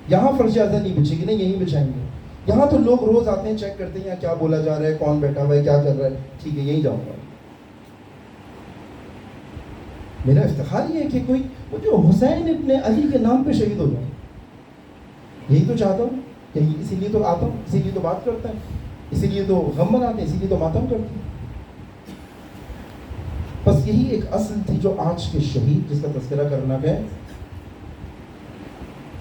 یہاں فرش اعظم نہیں بچھے گی، نہیں یہیں بچھائیں گے. یہاں تو لوگ روز آتے ہیں، چیک کرتے ہیں یہاں کیا بولا جا رہا ہے، کون بیٹھا ہوا ہے، کیا چل رہا ہے، ٹھیک ہے یہیں جاؤں گا. میرا افتخار یہ ہے کہ کوئی وہ جو حسین ابن علی کے نام پہ شہید ہو جائے. یہی تو چاہتا ہوں، یہی اسی لیے تو آتا ہوں، اسی لیے تو بات کرتا ہے، اسی لیے تو غم مناتے ہیں، اسی لیے تو ماتم کرتے ہیں. بس یہی ایک اصل تھی جو آج کے شہید جس کا تذکرہ کرنا ہے.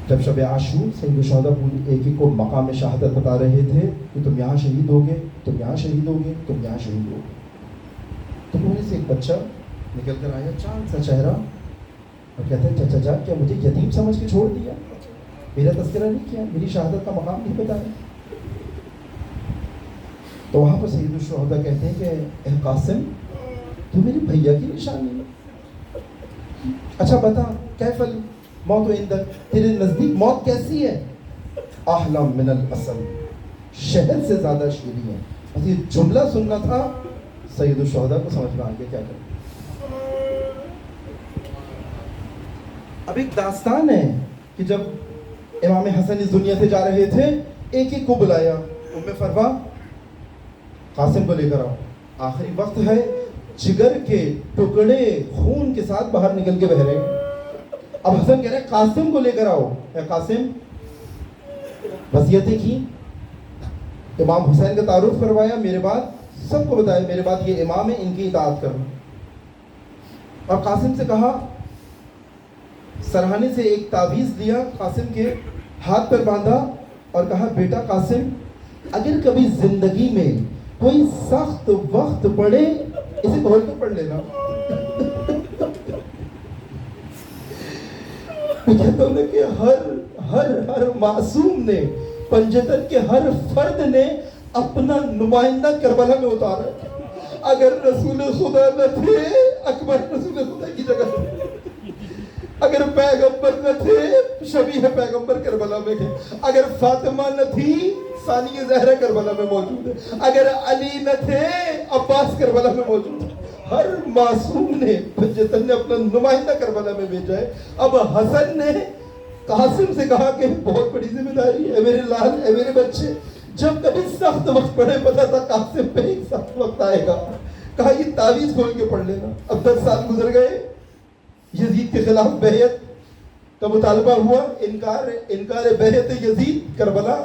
جب شب عاشور سید الشہداء ایک ایک کو مقام شہادت بتا رہے تھے کہ تم یہاں شہید ہوگے، تم یہاں شہید ہوگے، تم یہاں شہید ہوگے. تو انہیں سے ایک بچہ نکل کر آیا، چاند سا چہرہ، اور کہتے ہیں چچا جان کیا مجھے یتیم سمجھ کے چھوڑ دیا، میرا تذکرہ نہیں کیا، میری شہادت کا مقام نہیں بتایا. تو وہاں پر سید الشہداء کہتے ہیں کہ اے قاسم تو میرے بھیا کی نشانی ہے. اچھا بتا کیف الموت عندک، تیرے نزدیک موت کیسی ہے؟ احلى من العسل، شہد سے زیادہ شیریں ہے. بس یہ جملہ سننا تھا، سید الشہداء کو سمجھ میں آ گیا کیا کریں. اب ایک داستان ہے کہ جب امام حسن اس دنیا سے جا رہے تھے، ایک ایک کو بلایا. ام فروا قاسم کو لے کر آؤ، آخری وقت ہے، جگر کے ٹکڑے خون کے ساتھ باہر نکل کے بہ رہے ہیں. اب حسن کہہ رہے ہیں قاسم کو لے کر آؤ. اے قاسم، وصیتیں کی، امام حسین کا تعارف کروایا، میرے بعد سب کو بتایا میرے بعد یہ امام ہے، ان کی اطاعت کرنا. اور قاسم سے کہا، سرہانے سے ایک تعویذ دیا، قاسم کے ہاتھ پر باندھا اور کہا بیٹا قاسم، اگر کبھی زندگی میں کوئی سخت وقت پڑے اسے کھول کر پڑھ لینا. کہتا ہوں کہ ہر معصوم نے، پنجتن کے ہر فرد نے اپنا نمائندہ کربلا میں اتارا. اگر رسول خدا نہ تھے، اکبر رسول خدا کی جگہ، اگر پیغمبر نہ تھے، شبیہ پیغمبر کربلا میں تھے، اگر فاطمہ نہ تھی، ثانیہ زہرا کربلا میں موجود ہے، اگر علی نہ تھے، عباس کربلا میں موجود ہے. ہر معصوم نے پنجتن نے اپنا نمائندہ کربلا میں بھیجا ہے. اب حسن نے قاسم سے کہا کہ بہت بڑی ذمہ داری ہے، اے میرے لال، اے میرے بچے، جب کبھی سخت وقت پڑے، پتا تھا قاسم پہ ایک سخت وقت آئے گا. کہا یہ تعویذ کھول کے پڑھ لینا. اب 10 سال گزر گئے، یزید کے خلاف بیعت کا مطالبہ ہوا، انکار بیعت یزید، کربلا،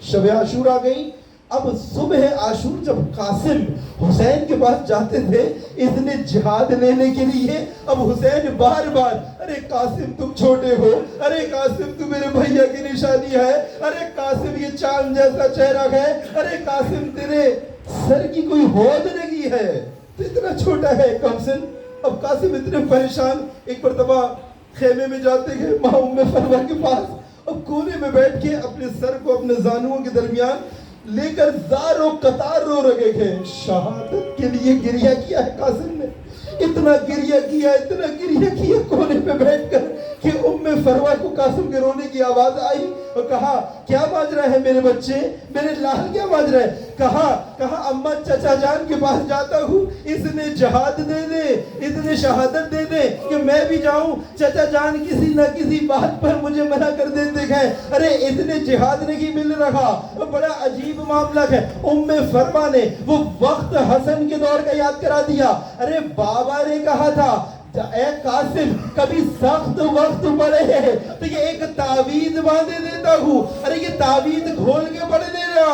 شب عاشور آ گئی. اب صبح عاشور جب قاسم حسین کے پاس جاتے تھے اتنے جہاد لینے کے لیے، اب حسین بار بار، ارے قاسم تم چھوٹے ہو، ارے قاسم تم میرے بھیا کی نشانی ہے، ارے قاسم یہ چاند جیسا چہرہ ہے، ارے قاسم تیرے سر کی کوئی ہود نہیں ہے، تو اتنا چھوٹا ہے کم سن. اب قاسم اتنے پریشان، ایک مرتبہ خیمے میں جاتے گئے ماں ام فروا کے پاس، اب کونے میں بیٹھ کے اپنے سر کو اپنے زانوؤں کے درمیان لے کر زار و قطار رو رہے تھے. شہادت کے لیے گریہ کیا ہے قاسم نے، اتنا گریہ کیا کونے پہ بیٹھ کر کہ ام فروا کو قاسم کے رونے کی آواز آئی اور کہا کیا ماجرا ہے میرے بچے، میرے لال کیا ماجرا ہے؟ کہا اماں چچا جان کے پاس جاتا ہوں، اتنے جہاد دے دے، اتنے شہادت دے دے کہ میں بھی جاؤں۔ چچا جان کسی نہ کسی بات پر مجھے منع کر دیتے ہیں، ارے اتنے جہاد نہیں مل رہا۔ بڑا عجیب معاملہ ہے۔ ام فرما نے وہ وقت حسن کے دور کا یاد کرا دیا۔ ارے بابا نے کہا تھا اے قاسم کبھی سخت وقت پڑے تو یہ ایک تعویذ باندھے دیتا ہوں، ارے یہ تعویذ کھول کے پڑھ لینا۔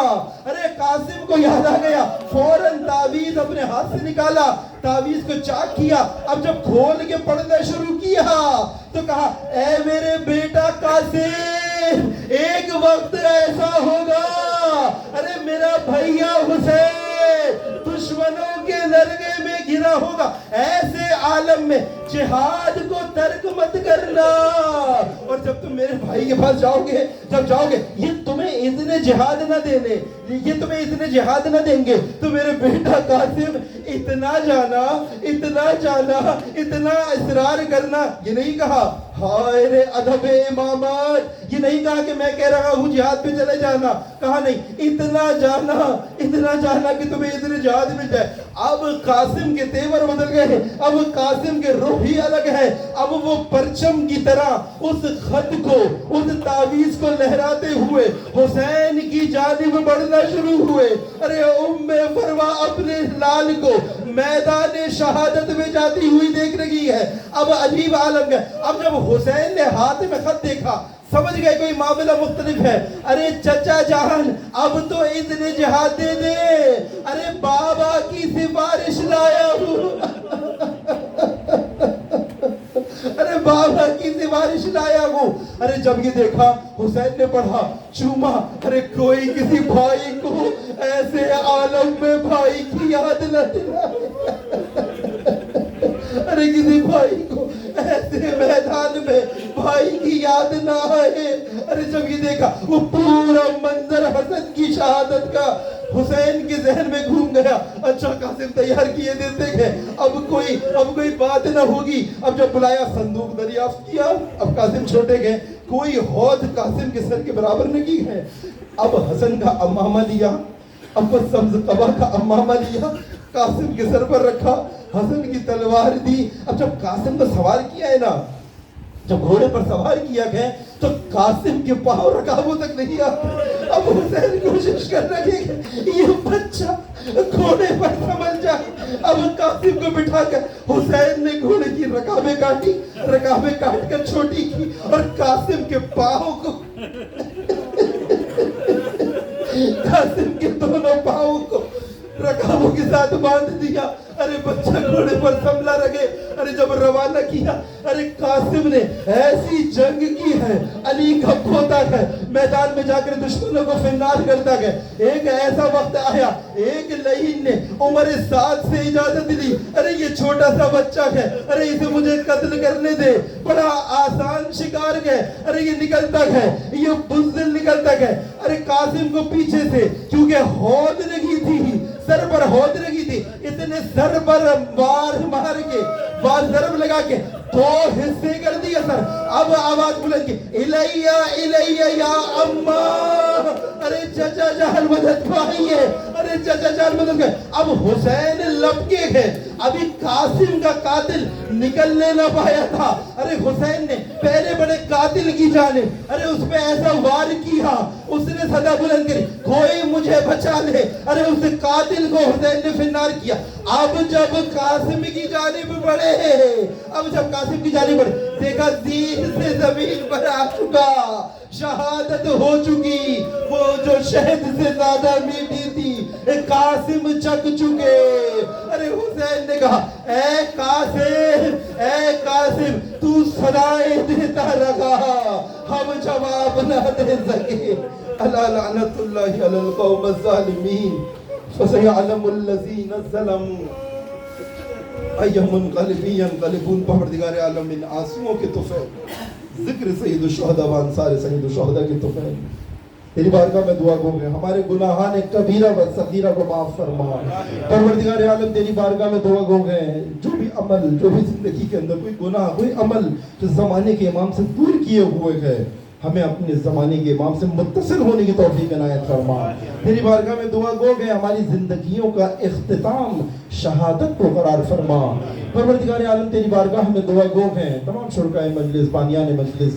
ارے قاسم کو یاد آ گیا، فوراً تعویذ اپنے ہاتھ سے نکالا، تعویذ کو چاک کیا۔ اب جب کھول کے پڑھنا شروع کیا تو کہا اے میرے بیٹا قاسم، ایک وقت ایسا ہوگا، ارے میرا بھیا حسین دشمنوں کے لرگے میں گرا ہوگا، ایسے عالم میں جہاد کو ترک مت کرنا۔ اور جب تم میرے بھائی کے پاس جاؤ گے، جب جاؤ گے، یہ تمہیں اتنے جہاد نہ دینے، یہ تمہیں اتنے جہاد نہ دیں گے تو میرے بیٹا قاسم اتنا جانا، اتنا جانا، اتنا اصرار کرنا۔ یہ نہیں کہا ہائے رے ادب امامت، یہ نہیں کہا کہ میں کہہ رہا ہوں جہاد پہ چلے جانا، کہا نہیں اتنا جانا کہ تمہیں اتنے جہاد مل جائے۔ اب قاسم کے تیور بدل گئے، اب قاسم کے روح ہی الگ ہے۔ اب وہ پرچم کی طرح اس خط کو، اس تعویذ کو لہراتے ہوئے حسین کی جانب بڑھنا شروع ہوئے۔ ارے ام فروا اپنے لال کو میدان شہادت میں جاتی ہوئی دیکھ رہی ہے۔ اب عجیب عالم ہے۔ اب جب حسین نے ہاتھ میں خط دیکھا سمجھ گئے کوئی معاملہ مختلف ہے۔ ارے چچا جان اب تو اتنے جہاد دے دے، ارے بابا کی سفارش لایا ہوں، ارے بابا کی سفارش لایا ہوں۔ ارے جب یہ دیکھا حسین نے پڑھا، چوما، ارے کوئی کسی بھائی کو ایسے عالم میں بھائی کی یاد نہ دلائے، ارے کسی بھائی کو ایسے میدان میں بھائی کی یاد نہ آئے۔ ارے جب یہ دیکھا وہ پورا منظر حسن کی شہادت کا حسین کے ذہن میں گھوم گیا۔ اچھا قاسم تیار کیے دیتے ہیں، اب کوئی بات نہ ہوگی۔ اب جب بلایا صندوق دریافت کیا، اب قاسم چھوٹے گئے، کوئی حوض قاسم کے سر کے برابر نہیں ہے۔ اب حسن کا امامہ لیا، اب سبز قبا کا امامہ لیا، قاسم کے سر پر رکھا، حسن کی تلوار دی۔ اب جب قاسم کو سوار کیا ہے نا، جب گھوڑے پر سوار کیا گیا تو قاسم کے پاؤں رکابوں تک نہیں آتے۔ اب حسین کوشش کر رہے کہ یہ بچہ گھوڑے پر سنبھل جائے۔ اب قاسم کو بٹھا کر حسین نے گھوڑے کی رکابیں کاٹی، رکابیں کاٹ کر چھوٹی کی اور قاسم کے پاؤں کو، قاسم کے دونوں پاؤں کو رکابوں کے ساتھ باندھ دیا۔ ارے بچہ گھوڑے پر سنبھلا رہے۔ ارے جب روانہ کیا، ارے قاسم نے ایسی جنگ کی ہے، علی کا پوتا ہے، میدان میں جا کر دشمنوں کو فنار کرتا ہے۔ ایک ایسا وقت آیا، ایک لعین نے عمر سعد سے اجازت لی، ارے یہ چھوٹا سا بچہ ہے، ارے اسے مجھے قتل کرنے دے، بڑا آسان شکار ہے، ارے یہ نکلتا ہے، یہ بزدل نکلتا ہے۔ ارے قاسم کو پیچھے سے، کیونکہ ہود لگی تھی، سر پر ہود لگی تھی، اتنے سر پر مار کے ضرب لگا کے دو حصے کر دیا سر۔ اب آواز بلند کی الیہ الیہ یا اماں، ارے چچا جان مدد پائیے، ارے چچا جان مدد پائیے۔ اب حسین لپکے گئے، ابھی قاسم کا قاتل نکلنے نہ پایا تھا۔ ارے حسین نے پہلے بڑے قاتل کی جانب، ارے اس پہ ایسا وار کیا، اس نے صدا بلند کری کوئی مجھے بچا لے۔ ارے اس قاتل کو حسین نے فنار کیا۔ اب جب قاسم کی جانب بڑھے، اب جب قاسم کی جانب بڑھے، دیکھا دین سے زمین پر آ چکا، شہادت ہو چکی، وہ جو شہد سے زیادہ میٹھی تھی قاسم چک چکے۔ ارے حسین نے کہا اے قاسم تو صدائیں دیتا رہا، ہم جواب نہ دے سکے۔ الا لعنت اللہ علی القوم الظالمین فسيعلم الذين ظلموا أي منقلب ينقلبون۔ پروردگار عالم من آنسوؤں کے طفیل، ذکر سید الشہداء و انصار سید الشہداء کے طفیل، تیری بارگاہ میں دعا گو گے ہمارے گناہان کبیرہ و صغیرہ کو معاف فرما۔ پروردگار عالم تیری بارگاہ میں دعا گو گے جو بھی عمل، جو بھی زندگی کے اندر کوئی گناہ، کوئی عمل جو زمانے کے امام سے دور کیے ہوئے ہے، ہمیں اپنے زمانے کے امام سے متصل ہونے کی توفیق عنایت فرما. تیری بارگاہ میں دعا گو گئے ہماری زندگیوں کا اختتام شہادت کو قرار فرما. پروردگار عالم تیری بارگاہ میں دعا گو ہیں تمام شرکائے مجلس، بانیان مجلس،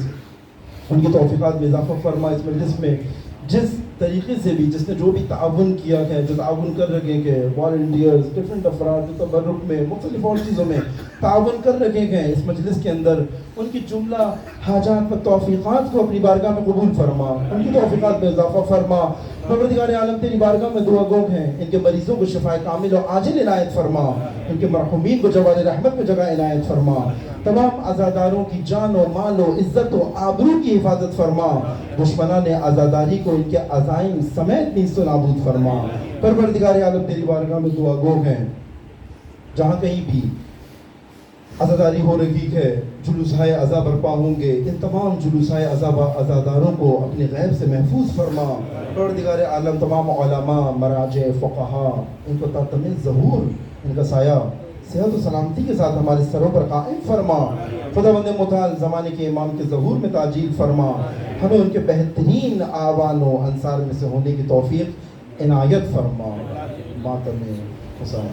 ان کی توفیقات میں اضافہ فرما. اس مجلس میں جس طریقے سے بھی جس نے جو بھی تعاون کیا ہے، جو تعاون کر رکھے ہیں، والنٹیئرز، ڈفرینٹ افراد جو تبرک میں مختلف اور چیزوں میں تعاون کر رکھے ہیں اس مجلس کے اندر، ان کی جملہ حاجات و توفیقات کو اپنی بارگاہ میں قبول فرما، ان کی توفیقات میں اضافہ فرما. پروردگار عالم تیری بارگاہ میں دعا گو ہیں ان کے مریضوں کو شفاء کامل و عاجل عنایت فرما، ان کے مرحومین کو جوار رحمت میں جگہ عنایت فرما. تمام عزاداروں کی جان و مال و عزت و آبرو کی حفاظت فرما. دشمنان عزاداری کو ان کے عزائم سمیت نیست و نابود فرما. پروردگار عالم تیری بارگاہ میں دعا گو ہیں جہاں کہیں بھی عزاداری ہو رہی ہے، جلوسائے عزا برپا ہوں گے، ان تمام جلوسائے عزاداروں کو اپنے غیب سے محفوظ فرما. پروردگار عالم تمام علماء، مراجع، فقہا، ان کو تاتمِ ظہور، ان کا سایہ صحت و سلامتی کے ساتھ ہمارے سروں پر قائم فرما. خدا بند متعال زمانے کے امام کے ظہور میں تعجیل فرما. ہمیں ان کے بہترین آوان و انصار میں سے ہونے کی توفیق عنایت فرما. ماتم حسین.